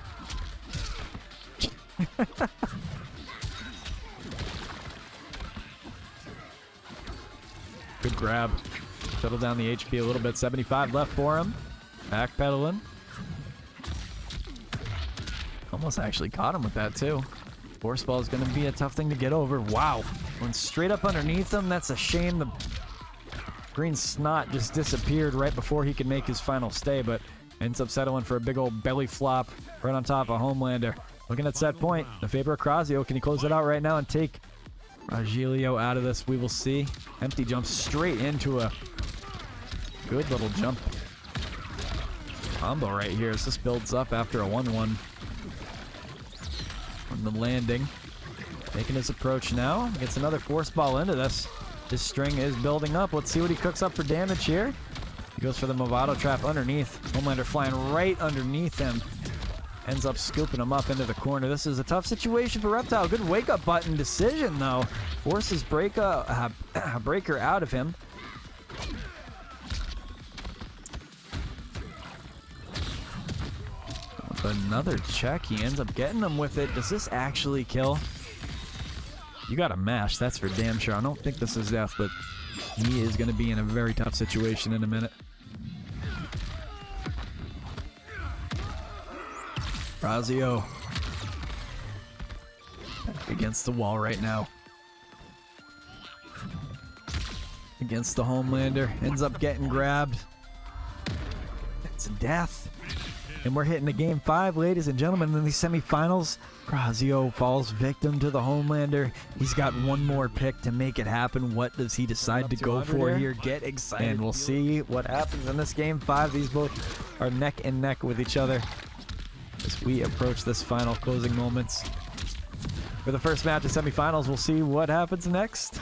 Good grab. Settle down the HP a little bit. 75 left for him. Backpedaling. Almost actually caught him with that too. Force ball is going to be a tough thing to get over. Wow. Went straight up underneath him. That's a shame. The green snot just disappeared right before he could make his final stay, but ends up settling for a big old belly flop right on top of Homelander. Looking at set point. The favor of Krasio. Can he close it out right now and take Rogelio out of this? We will see. Empty jump straight into a good little jump combo right here as this builds up after a 1-1 on the landing. Making his approach now. Gets another force ball into this. This string is building up. Let's see what he cooks up for damage here. He goes for the Movado trap underneath. Homelander flying right underneath him. Ends up scooping him up into the corner. This is a tough situation for Reptile. Good wake-up button decision, though. Forces breaker out of him. Another check. He ends up getting him with it. Does this actually kill? You got to mash. That's for damn sure. I don't think this is death, but he is going to be in a very tough situation in a minute. Krasio back against the wall right now. Against the Homelander. Ends up getting grabbed. That's a death. And we're hitting the game 5, ladies and gentlemen, in these semifinals. Krasio falls victim to the Homelander. He's got one more pick to make it happen. What does he decide to go for here? Get excited. And we'll see what happens in this game 5. These both are neck and neck with each other as we approach this final closing moments. For the first match of semifinals, we'll see what happens next.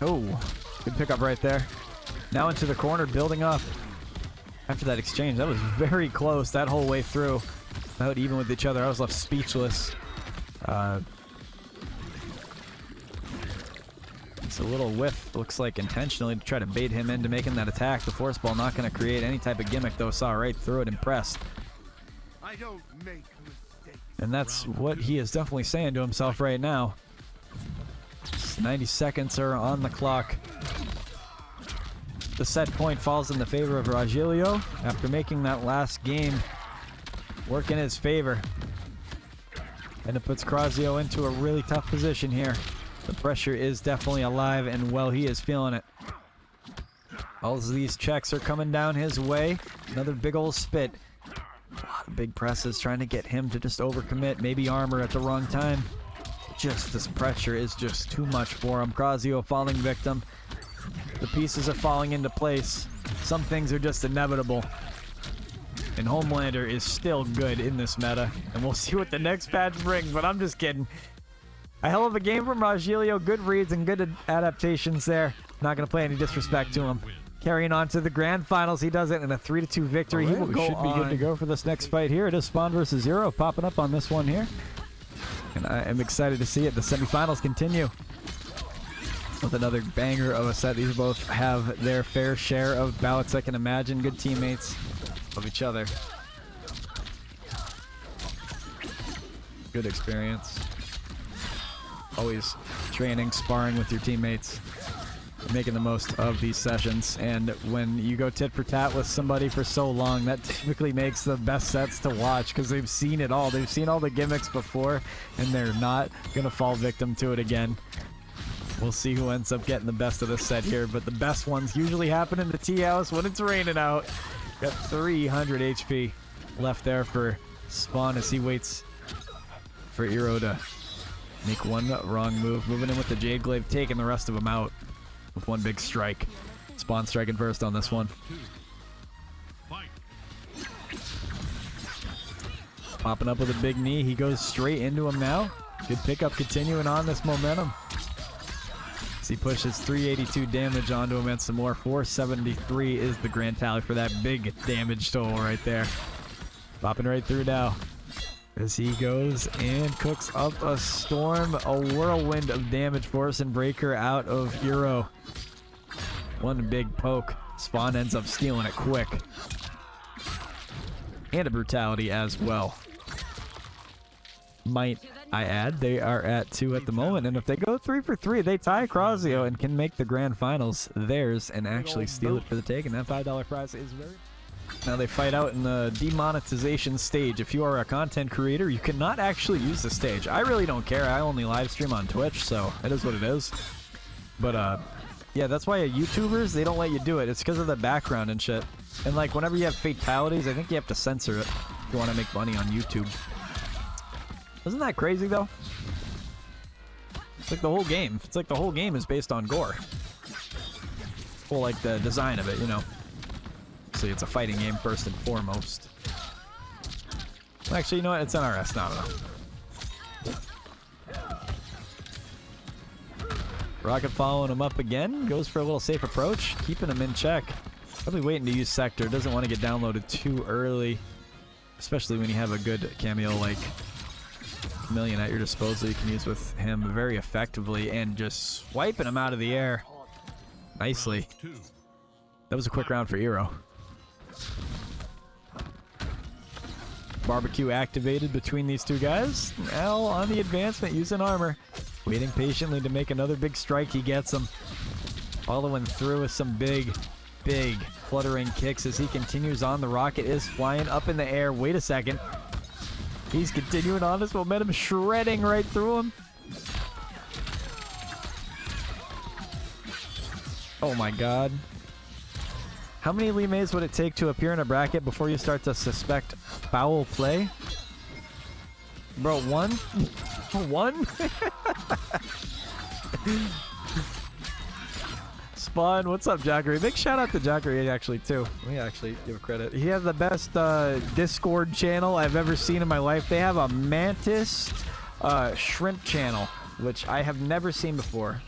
Oh, good pickup right there. Now into the corner, building up. After that exchange, that was very close that whole way through. About even with each other, I was left speechless. It's a little whiff, looks like intentionally to try to bait him into making that attack. The force ball not going to create any type of gimmick, though. Saw right through it, impressed. I don't make mistakes. And that's what he is definitely saying to himself right now. 90 seconds are on the clock. The set point falls in the favor of Rogelio after making that last game work in his favor. And it puts Krasio into a really tough position here. The pressure is definitely alive, and well, he is feeling it. All of these checks are coming down his way. Another big old spit. A lot of big presses trying to get him to just overcommit. Maybe armor at the wrong time. Just this pressure is just too much for him. Krasio falling victim. The pieces are falling into place. Some things are just inevitable. And Homelander is still good in this meta. And we'll see what the next patch brings, but I'm just kidding. A hell of a game from Rogelio. Good reads and good adaptations there. Not going to play any disrespect to him. Carrying on to the grand finals. He does it in a 3-2 victory. Right, he will go should be good to go for this next fight here. It is Spawn versus Zero popping up on this one here. And I am excited to see it. The semifinals continue with another banger of a set. These both have their fair share of bouts, I can imagine. Good teammates of each other. Good experience. Always training, sparring with your teammates. making the most of these sessions. And when you go tit for tat with somebody for so long, that typically makes the best sets to watch because they've seen it all. They've seen all the gimmicks before, and they're not going to fall victim to it again. We'll see who ends up getting the best of this set here, but the best ones usually happen in the tea house when it's raining out. Got 300 HP left there for Spawn as he waits for Eero to make one wrong move. Moving in with the Jade Glaive, taking the rest of them out with one big strike. Spawn striking first on this one. Popping up with a big knee. He goes straight into him now. Good pickup continuing on this momentum. As he pushes 382 damage onto him and some more. 473 is the grand tally for that big damage total right there. Popping right through now. As he goes and cooks up a storm, a whirlwind of damage, force and breaker out of Eero. One big poke. Spawn ends up stealing it quick. And a brutality as well. Might I add, they are at 2 at the moment, and if they go 3 for 3, they tie Krasio and can make the grand finals theirs and actually steal it for the take, and that $5 prize is very... Now they fight out in the demonetization stage. If you are a content creator, you cannot actually use the stage. I really don't care. I only live stream on Twitch, so it is what it is. But yeah, that's why YouTubers, they don't let you do it. It's because of the background and shit. And like whenever you have fatalities, I think you have to censor it if you want to make money on YouTube. Isn't that crazy though? It's like the whole game. It's like the whole game is based on gore. Well, like the design of it, you know. So it's a fighting game first and foremost. Well, actually, you know what? It's NRS. No, no. Rocket following him up again. Goes for a little safe approach. Keeping him in check. Probably waiting to use Sector. Doesn't want to get downloaded too early. Especially when you have a good cameo like Chameleon at your disposal. You can use with him very effectively. And just swiping him out of the air. Nicely. That was a quick round for Eero. Barbecue activated between these two guys. Now on the advancement using armor. Waiting patiently to make another big strike. He gets him. Following through with some big fluttering kicks as he continues on. The rocket is flying up in the air. Wait a second. He's continuing on his momentum, shredding right through him. Oh my god. How many Limays would it take to appear in a bracket before you start to suspect foul play? Bro, one? One? Spawn, what's up, Jackery? Big shout out to Jackery actually too. We actually give credit. He has the best Discord channel I've ever seen in my life. They have a mantis shrimp channel, which I have never seen before.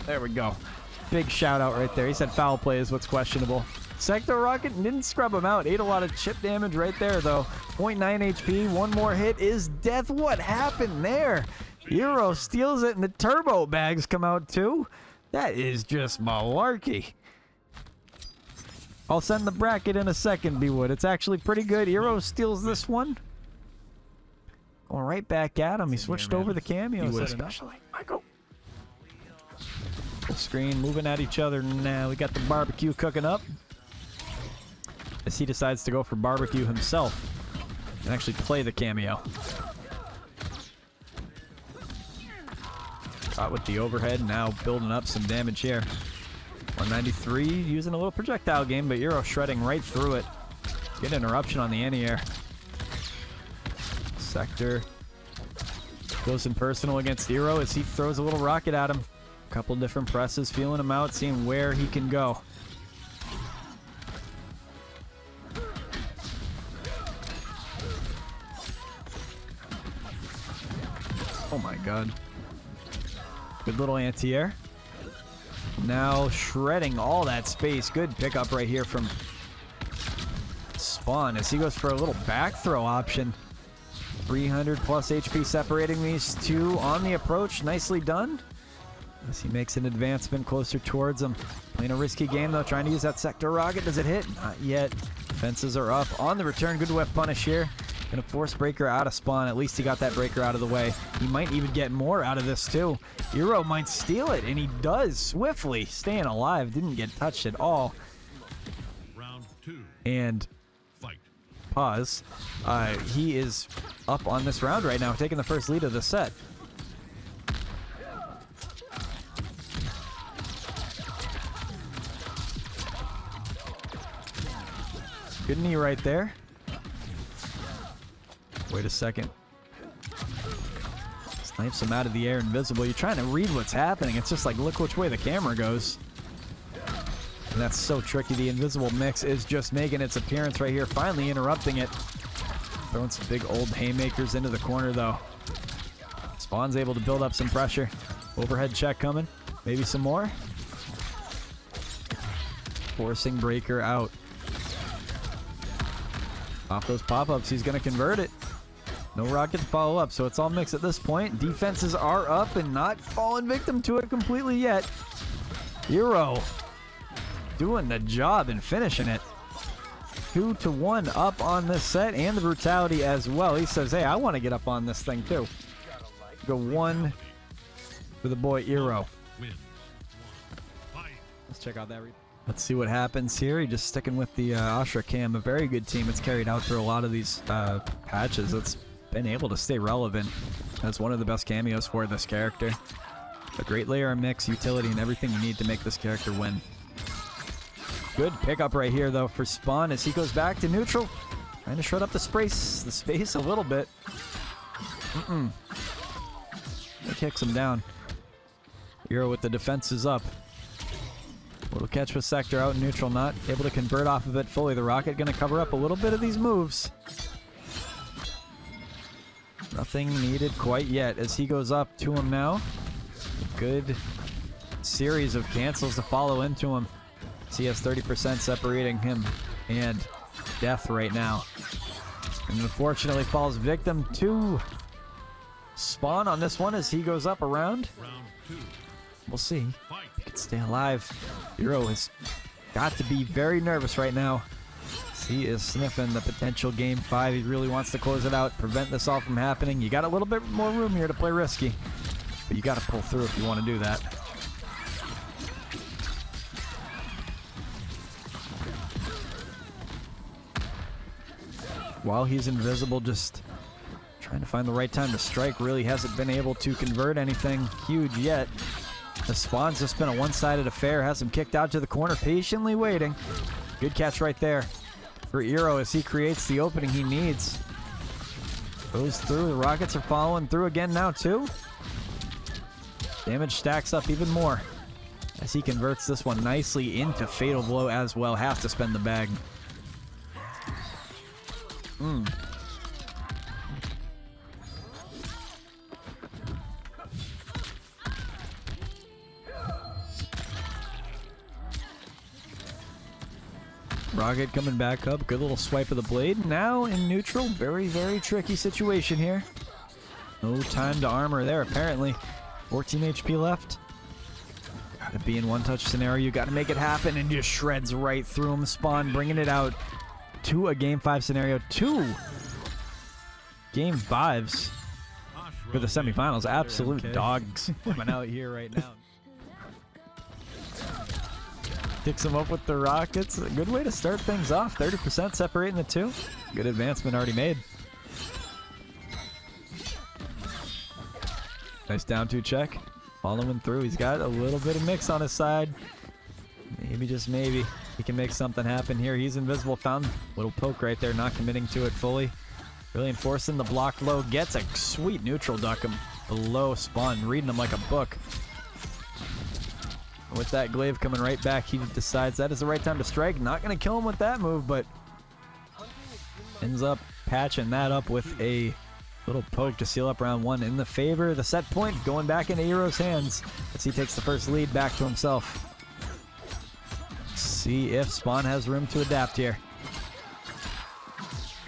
There we go. Big shout out right there. He said foul play is what's questionable. Sector Rocket didn't scrub him out. Ate a lot of chip damage right there, though. 0.9 HP. One more hit is death. What happened there? Eero steals it, and the turbo bags come out, too. That is just malarkey. I'll send the bracket in a second, B-Wood. It's actually pretty good. Eero steals this one. Going right back at him. He switched over the cameos, especially. Michael. Full screen, moving at each other now. We got the barbecue cooking up. As he decides to go for barbecue himself and actually play the cameo. Caught with the overhead, now building up some damage here. 193, using a little projectile game, but Eero shredding right through it. Get interruption on the anti-air. Sector goes in personal against Eero as he throws a little rocket at him. Couple different presses, feeling him out, seeing where he can go. Oh my god. Good little anti-air. Now shredding all that space. Good pickup right here from Spawn as he goes for a little back throw option. 300 plus HP separating these two on the approach. Nicely done. As he makes an advancement closer towards him. Playing a risky game though, trying to use that Sector Rocket. Does it hit? Not yet. Defenses are up. On the return, good whiff punish here. Gonna force Breaker out of spawn. At least he got that Breaker out of the way. He might even get more out of this too. Hero might steal it, and he does swiftly. Staying alive, didn't get touched at all. Round 2. And Fight. pause. He is up on this round right now, taking the first lead of the set. Good knee right there. Wait a second. Snipes him out of the air, invisible. You're trying to read what's happening. It's just like, look which way the camera goes. And that's so tricky. The invisible mix is just making its appearance right here, finally interrupting it. Throwing some big old haymakers into the corner, though. Spawn's able to build up some pressure. Overhead check coming. Maybe some more. Forcing Breaker out. Off those pop-ups, he's going to convert it. No rocket to follow up, so it's all mixed at this point. Defenses are up and not falling victim to it completely yet. Hero doing the job and finishing it. 2-1 up on this set, and the brutality as well. He says, hey, I want to get up on this thing too. Go 1 for the boy Hero. Win. 1. Fight. Let's check out that. Let's see what happens here. He just sticking with the Ashra Cam, a very good team. It's carried out through a lot of these patches. It's been able to stay relevant as one of the best cameos for this character. A great layer of mix, utility, and everything you need to make this character win. Good pickup right here, though, for Spawn as he goes back to neutral. Trying to shred up the space a little bit. He kicks him down. Hero with the defenses up. Little catch with Sector out in neutral, not able to convert off of it fully. The Rocket going to cover up a little bit of these moves. Nothing needed quite yet as he goes up to him now. Good series of cancels to follow into him. He has 30% separating him and Death right now. And unfortunately falls victim to Spawn on this one as he goes up around. Round 2. We'll see. Fight. He can stay alive. Hero has got to be very nervous right now. He is sniffing the potential game 5. He really wants to close it out, prevent this all from happening. You got a little bit more room here to play risky, but you got to pull through if you want to do that. While he's invisible, just trying to find the right time to strike. Really hasn't been able to convert anything huge yet. The Spawn's just been a one-sided affair. Has him kicked out to the corner, patiently waiting. Good catch right there for Hero as he creates the opening he needs. Goes through. The Rockets are following through again now, too. Damage stacks up even more as he converts this one nicely into Fatal Blow as well. Has to spend the bag. Rocket coming back up. Good little swipe of the blade. Now in neutral. Very, very tricky situation here. No time to armor there, apparently. 14 HP left. Gotta be in one-touch scenario. You gotta make it happen, and just shreds right through him. Spawn bringing it out to a Game 5 scenario. 2 Game 5s for the semifinals. Absolute dogs coming out here right now. Picks him up with the Rockets. A good way to start things off. 30% separating the two. Good advancement already made. Nice down 2 check. Following through. He's got a little bit of mix on his side. Maybe, just maybe, he can make something happen here. He's invisible. Found a little poke right there. Not committing to it fully. Really enforcing the block low. Gets a sweet neutral duck him below Spawn. Reading him like a book. With that glaive coming right back, he decides that is the right time to strike. Not going to kill him with that move, but ends up patching that up with a little poke to seal up round 1 in the favor. The set point going back into Hero's hands as he takes the first lead back to himself. See if Spawn has room to adapt here.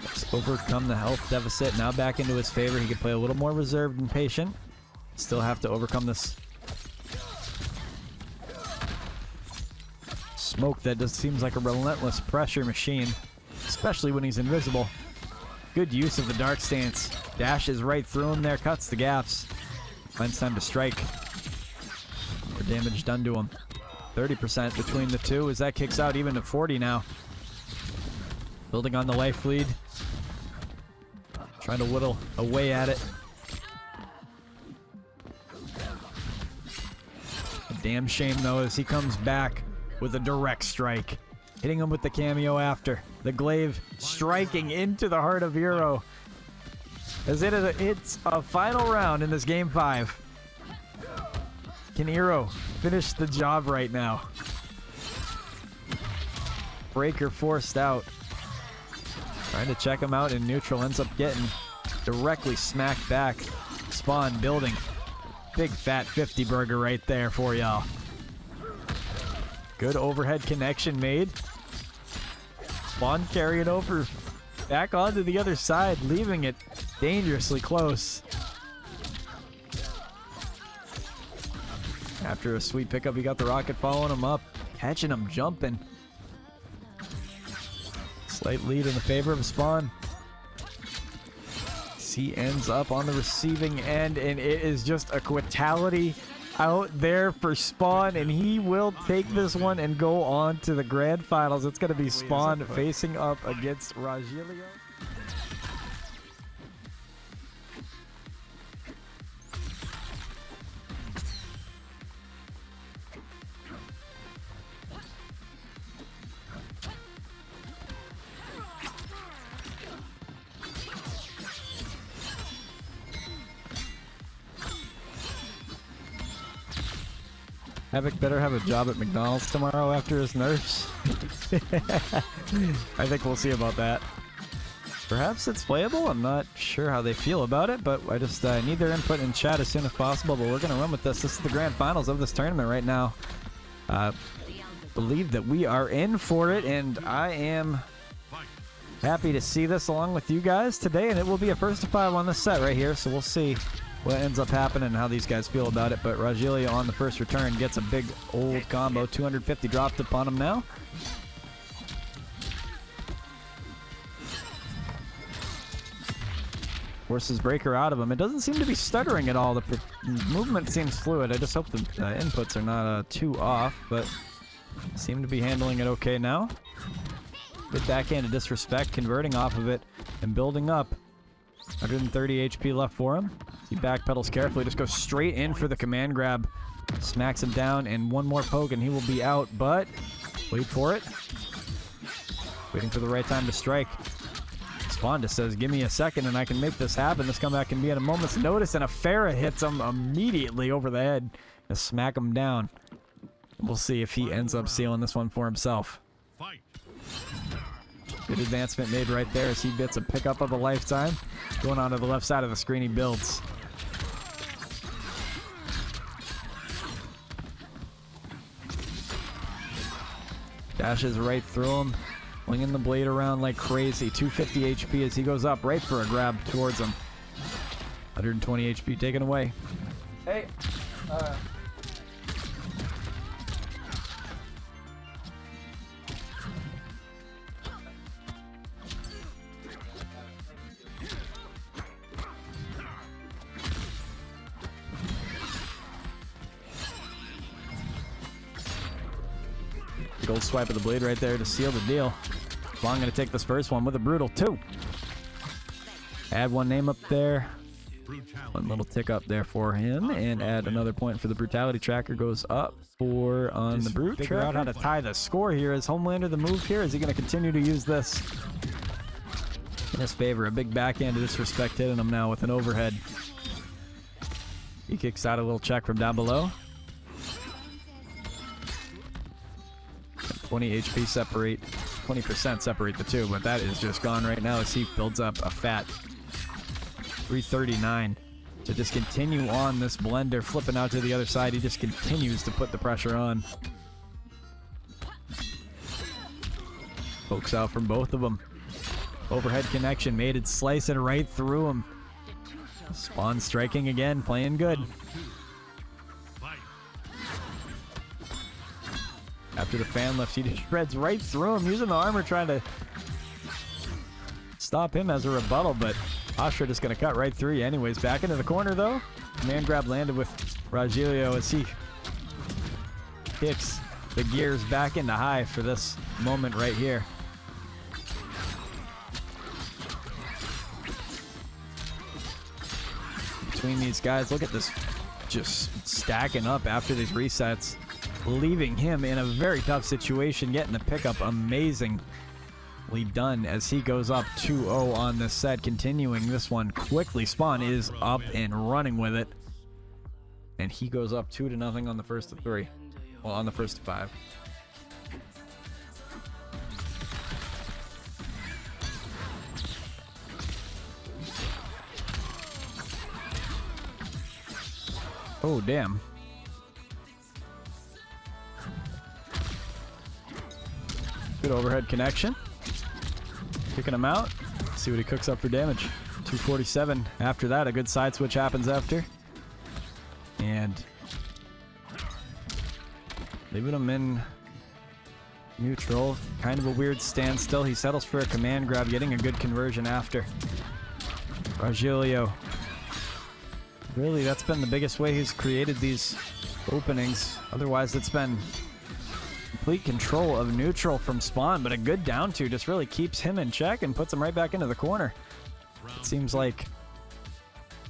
Let's overcome the health deficit. Now back into his favor. He can play a little more reserved and patient. Still have to overcome this smoke that just seems like a relentless pressure machine, especially when he's invisible. Good use of the dark stance. Dashes right through him there, cuts the gaps. Finds time to strike. More damage done to him. 30% between the two as that kicks out even to 40 now. Building on the life lead. Trying to whittle away at it. A damn shame though as he comes back with a direct strike. Hitting him with the cameo after. The glaive striking into the heart of Hero. As it's a final round in this game 5. Can Hero finish the job right now? Breaker forced out. Trying to check him out in neutral. Ends up getting directly smacked back. Spawn building. Big fat 50 burger right there for y'all. Good overhead connection made. Spawn carrying over back onto the other side, leaving it dangerously close. After a sweet pickup, he got the rocket following him up, catching him jumping. Slight lead in the favor of Spawn. He ends up on the receiving end, and it is just a quitality out there for Spawn, and he will take this one and go on to the grand finals. It's going to be Spawn facing up against Rogelio. Havoc better have a job at McDonald's tomorrow after his nerfs. I think we'll see about that. Perhaps it's playable. I'm not sure how they feel about it, but I just need their input in chat as soon as possible. But we're going to run with this. This is the grand finals of this tournament right now. Believe that we are in for it, and I am happy to see this along with you guys today. And it will be a first to 5 on this set right here, so we'll see what ends up happening and how these guys feel about it. But Rogelio on the first return gets a big old combo. 250 dropped upon him now. Forces Breaker out of him. It doesn't seem to be stuttering at all. The movement seems fluid. I just hope the inputs are not too off, but seem to be handling it okay now. Good backhand of disrespect, converting off of it and building up. 130 HP left for him. He backpedals carefully, just goes straight in for the command grab. Smacks him down, and one more poke and he will be out, but wait for it. Waiting for the right time to strike. Spawn just says, give me a second and I can make this happen. This comeback can be at a moment's notice, and a Farah hits him immediately over the head to smack him down. We'll see if he ends up sealing this one for himself. Fight. Good advancement made right there as he gets a pickup of a lifetime. Going on to the left side of the screen, he builds. Dashes right through him, flinging the blade around like crazy. 250 HP as he goes up right for a grab towards him. 120 HP taken away. Hey, gold swipe of the blade right there to seal the deal. Spawn gonna take this first one with a brutal 2. Add one name up there. One little tick up there for him, and add another point for the brutality tracker. Goes up for on the brute. Figure out how to tie the score here. Is Homelander the move here? Is he gonna continue to use this in his favor? A big backhand of disrespect hitting him now with an overhead. He kicks out a little check from down below. 20 HP separate, 20% separate the two, but that is just gone right now as he builds up a fat 339 to just continue on this blender, flipping out to the other side. He just continues to put the pressure on. Pokes out from both of them. Overhead connection made it, slicing right through him. Spawn striking again, playing good. After the fan lift, he just shreds right through him, using the armor, trying to stop him as a rebuttal, but Astra just going to cut right through you anyways. Back into the corner, though. Man grab landed with Rogelio as he kicks the gears back into high for this moment right here. Between these guys, look at this, just stacking up after these resets, leaving him in a very tough situation, getting the pickup amazingly done as he goes up 2-0 on this set, continuing this one quickly. Spawn is up and running with it, and he goes up 2-0 on the first of 3. Well, on the first of 5. Oh, damn. Good overhead connection. Kicking him out. See what he cooks up for damage. 247. After that, a good side switch happens after. And leaving him in neutral. Kind of a weird standstill. He settles for a command grab, getting a good conversion after. Rogelio. Really, that's been the biggest way he's created these openings. Otherwise, it's been complete control of neutral from Spawn, but a good down two just really keeps him in check and puts him right back into the corner. It seems like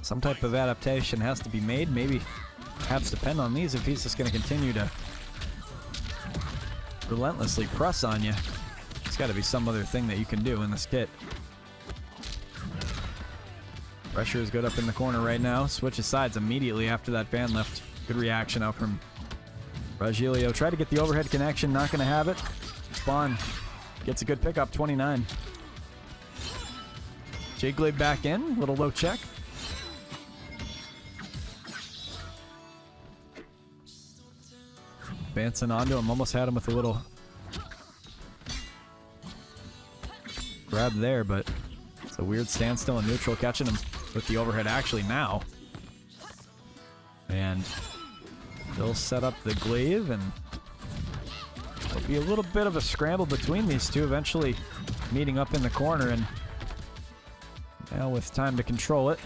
some type of adaptation has to be made. Maybe perhaps depend on these if he's just going to continue to relentlessly press on you. There's got to be some other thing that you can do in this kit. Pressure is good up in the corner right now. Switches sides immediately after that fan lift. Good reaction out from Rogelio. Tried to get the overhead connection, not going to have it. Spawn gets a good pickup, 29. Jiggly back in, little low check. Advancing onto him, almost had him with a little grab there, but it's a weird standstill in neutral, catching him with the overhead actually now. And they'll set up the glaive, and there'll be a little bit of a scramble between these two, eventually meeting up in the corner. And now with time to control it,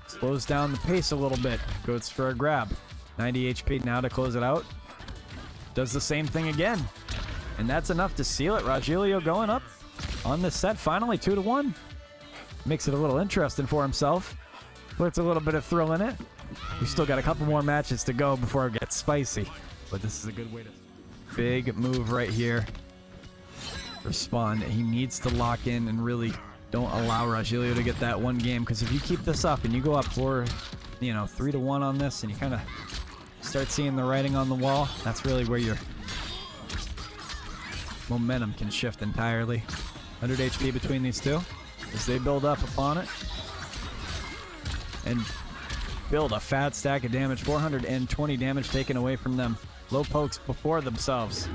slows down the pace a little bit, goes for a grab. 90 HP now to close it out. Does the same thing again, and that's enough to seal it. Rogelio going up on this set, finally 2-1. Makes it a little interesting for himself. Puts a little bit of thrill in it. We've still got a couple more matches to go before it gets spicy, but this is a good way to... Big move right here for Spawn. He needs to lock in and really don't allow Rogelio to get that one game, because if you keep this up and you go up 3-1 on this, and you kind of start seeing the writing on the wall, that's really where your momentum can shift entirely. 100 HP between these two as they build up upon it and build a fat stack of damage. 420 damage taken away from them. Low pokes before themselves.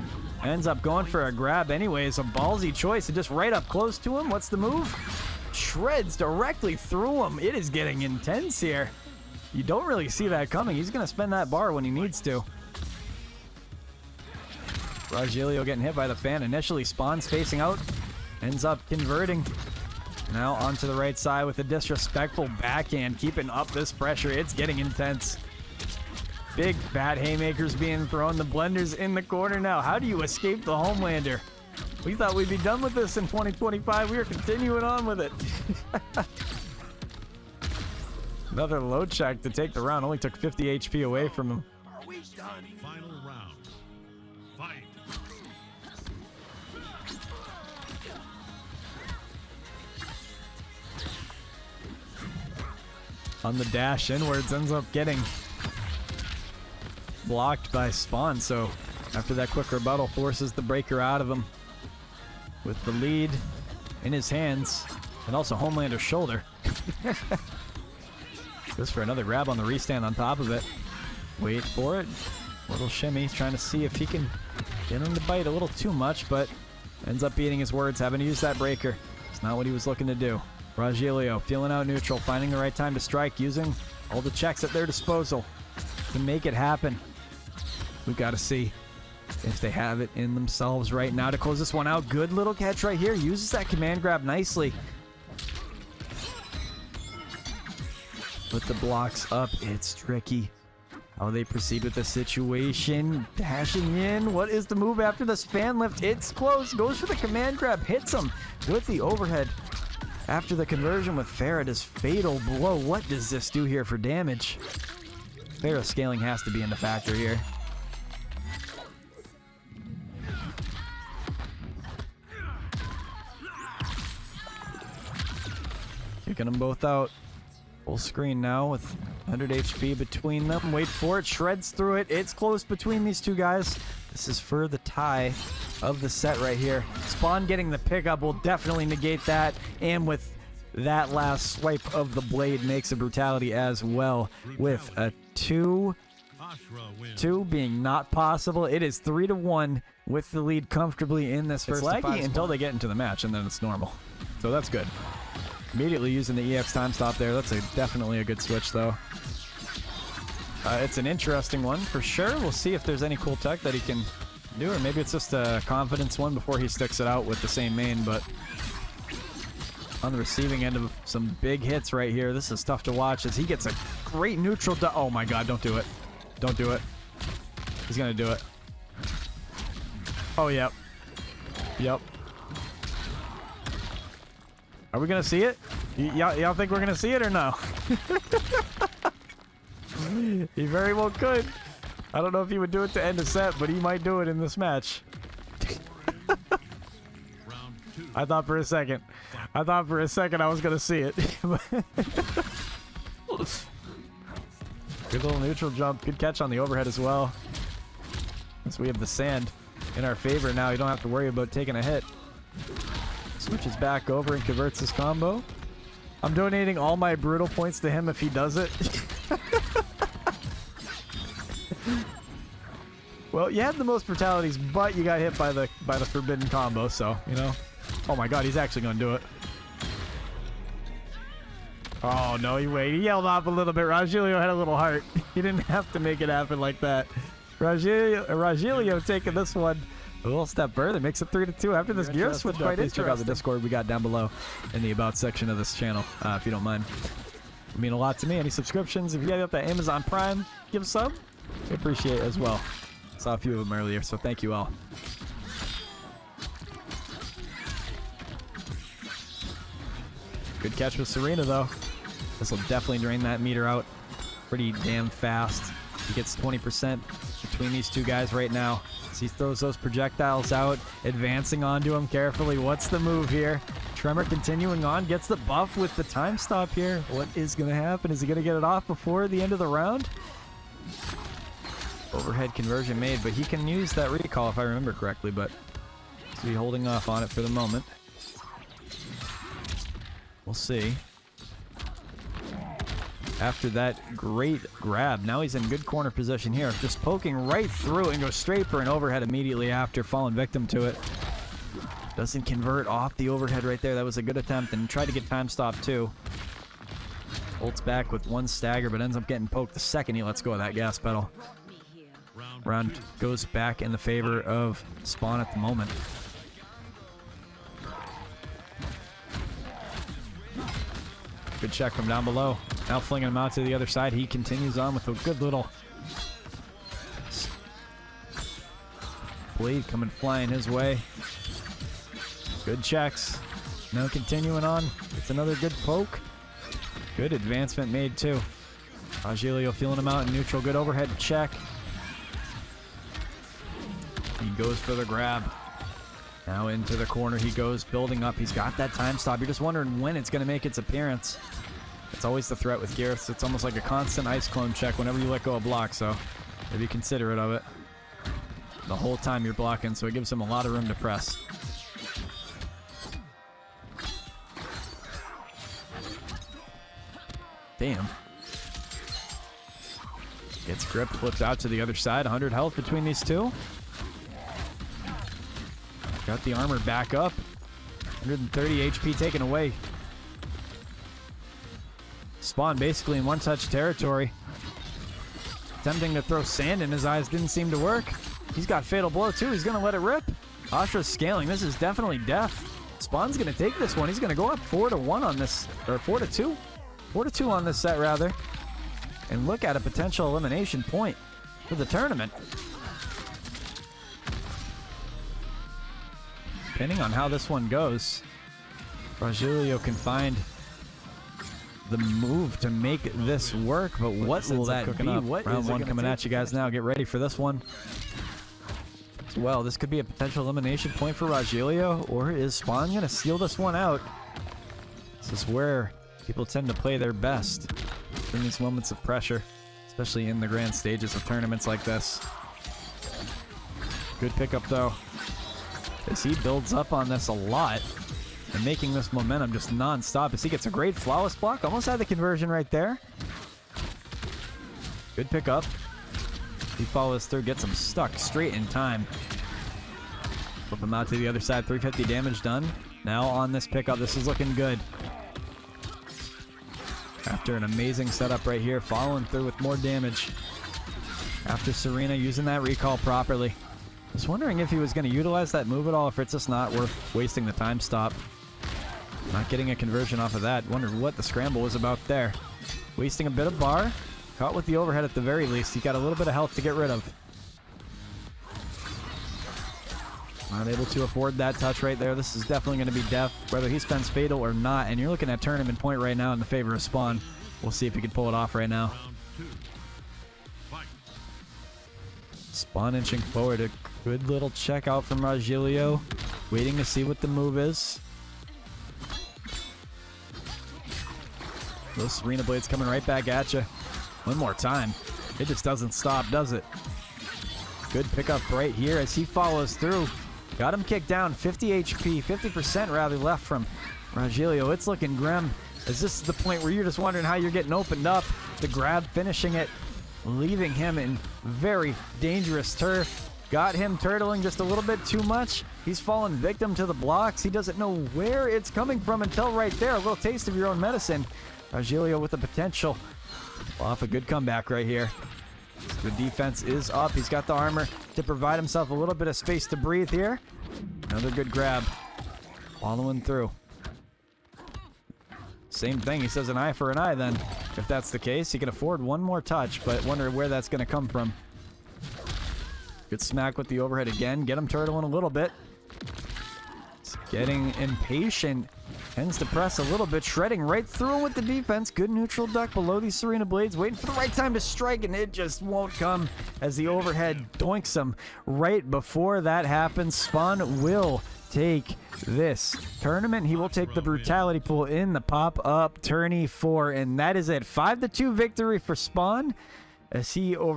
Ends up going for a grab anyways. A ballsy choice, and just right up close to him. What's the move? Shreds directly through him. It is getting intense here. You don't really see that coming. He's going to spend that bar when he needs to. Rogelio getting hit by the fan. Initially, Spawn spacing out. Ends up converting. Now onto the right side with a disrespectful backhand. Keeping up this pressure. It's getting intense. Big fat haymakers being thrown. The blender's in the corner now. How do you escape the Homelander? We thought we'd be done with this in 2025. We are continuing on with it. Another low check to take the round. Only took 50 HP away from him. Are we done? Final round. Fight. On the dash inwards, ends up getting blocked by Spawn. So after that quick rebuttal, forces the breaker out of him with the lead in his hands, and also Homelander's shoulder. Goes for another grab on the restand on top of it. Wait for it. Little shimmy. He's trying to see if he can get him to bite a little too much, but ends up beating his words, having to use that breaker. It's not what he was looking to do. Rogelio feeling out neutral, finding the right time to strike, using all the checks at their disposal to make it happen. We've got to see if they have it in themselves right now to close this one out. Good little catch right here. Uses that command grab nicely. Put the blocks up. It's tricky. How they proceed with the situation. Dashing in. What is the move after the span lift? It's close. Goes for the command grab. Hits him with the overhead. After the conversion with Farah's fatal blow. What does this do here for damage? Farah scaling has to be in the factor here. Kicking them both out. Full screen now with 100 HP between them. Wait for it. Shreds through it. It's close between these two guys. This is for the tie of the set right here. Spawn getting the pickup will definitely negate that. And with that last swipe of the blade makes a brutality as well. With a 2 being not possible. It is 3-1 with the lead comfortably in this first. It's laggy until they get into the match, and then it's normal. So that's good. Immediately using the EX time stop there. That's definitely a good switch, though. It's an interesting one for sure. We'll see if there's any cool tech that he can do, or maybe it's just a confidence one before he sticks it out with the same main. But on the receiving end of some big hits right here, this is tough to watch as he gets a great neutral. Oh my god, don't do it. Don't do it. He's gonna do it. Oh, yep. Yep. Are we gonna see it? Y'all think we're gonna see it or no? He very well could. I don't know if he would do it to end a set, but he might do it in this match. I thought for a second I was gonna see it. Good little neutral jump. Good catch on the overhead as well. Since we have the sand in our favor now, you don't have to worry about taking a hit. Switches back over and converts his combo. I'm donating all my brutal points to him if he does it. Well, you had the most brutalities, but you got hit by the forbidden combo, so, you know. Oh my god, he's actually gonna do it. Oh no, he yelled off a little bit. Rogelio had a little heart. He didn't have to make it happen like that. Rogelio taking this one a little step further, makes it 3-2 after this gear switch. Quite interesting. Check out the Discord we got down below in the About section of this channel, if you don't mind. It would mean a lot to me. Any subscriptions, if you got that Amazon Prime, give a sub. I appreciate it as well. Saw a few of them earlier, so thank you all. Good catch with Serena, though. This will definitely drain that meter out pretty damn fast. He gets 20% between these two guys right now. As he throws those projectiles out, advancing onto him carefully. What's the move here? Tremor continuing on, gets the buff with the time stop here. What is going to happen? Is he going to get it off before the end of the round? Overhead conversion made, but he can use that recall if I remember correctly, but he's be holding off on it for the moment. We'll see. After that great grab, now he's in good corner position here. Just poking right through and goes straight for an overhead immediately after falling victim to it. Doesn't convert off the overhead right there. That was a good attempt, and tried to get time stop too. Holds back with one stagger, but ends up getting poked the second he lets go of that gas pedal. Round goes back in the favor of Spawn at the moment. Good check from down below. Now flinging him out to the other side. He continues on with a good little blade coming flying his way. Good checks. Now continuing on. It's another good poke. Good advancement made too. Rogelio feeling him out in neutral. Good overhead check. He goes for the grab. Now into the corner he goes, building up. He's got that time stop. You're just wondering when it's going to make its appearance. It's always the threat with Gareth. It's almost like a constant ice clone check whenever you let go of block, so be considerate of it the whole time you're blocking, so it gives him a lot of room to press. Damn. Gets gripped, flipped out to the other side. 100 health between these two. Got the armor back up. 130 HP taken away. Spawn basically in one-touch territory. Attempting to throw sand in his eyes didn't seem to work. He's got fatal blow too. He's gonna let it rip. Ashra's scaling. This is definitely death. Spawn's gonna take this one. He's gonna go up 4-1 on this, or 4-2. 4-2 on this set, rather. And look at a potential elimination point for the tournament. Depending on how this one goes, Rogelio can find the move to make this work, but what will that be? What round one coming at you guys now. Get ready for this one. As well, this could be a potential elimination point for Rogelio, or is Spawn going to steal this one out? This is where people tend to play their best in these moments of pressure, especially in the grand stages of tournaments like this. Good pickup, though, as he builds up on this a lot and making this momentum just non-stop as he gets a great flawless block. Almost had the conversion right there. Good pickup. He follows through, gets him stuck straight in time. Flip him out to the other side, 350 damage done. Now on this pickup, this is looking good. After an amazing setup right here, following through with more damage. After Serena using that recall properly. I was wondering if he was going to utilize that move at all, if it's just not worth wasting the time stop. Not getting a conversion off of that. Wondered what the scramble was about there. Wasting a bit of bar. Caught with the overhead at the very least. He got a little bit of health to get rid of. Not able to afford that touch right there. This is definitely going to be death, whether he spends Fatal or not. And you're looking at tournament point right now in the favor of Spawn. We'll see if he can pull it off right now. Spawn inching forward. A good little check out from Rogelio. Waiting to see what the move is. Those Serena Blades coming right back at you. One more time. It just doesn't stop, does it? Good pickup right here as he follows through. Got him kicked down. 50 HP, 50% rather left from Rogelio. It's looking grim, as this is the point where you're just wondering how you're getting opened up. The grab finishing it, leaving him in very dangerous turf. Got him turtling just a little bit too much. He's fallen victim to the blocks. He doesn't know where it's coming from until right there. A little taste of your own medicine. Rogelio with the potential. Off a good comeback right here. The defense is up. He's got the armor to provide himself a little bit of space to breathe here. Another good grab. Following through. Same thing. He says an eye for an eye then. If that's the case, he can afford one more touch, but wonder where that's going to come from. Good smack with the overhead again. Get him turtling a little bit. It's getting impatient. Tends to press a little bit, shredding right through him with the defense. Good neutral duck below these Serena Blades, waiting for the right time to strike, and it just won't come as the overhead doinks him. Right before that happens, Spawn will take this tournament. He will take the brutality pool in the pop-up Tourney 4, and that is it. 5-2 victory for Spawn as he over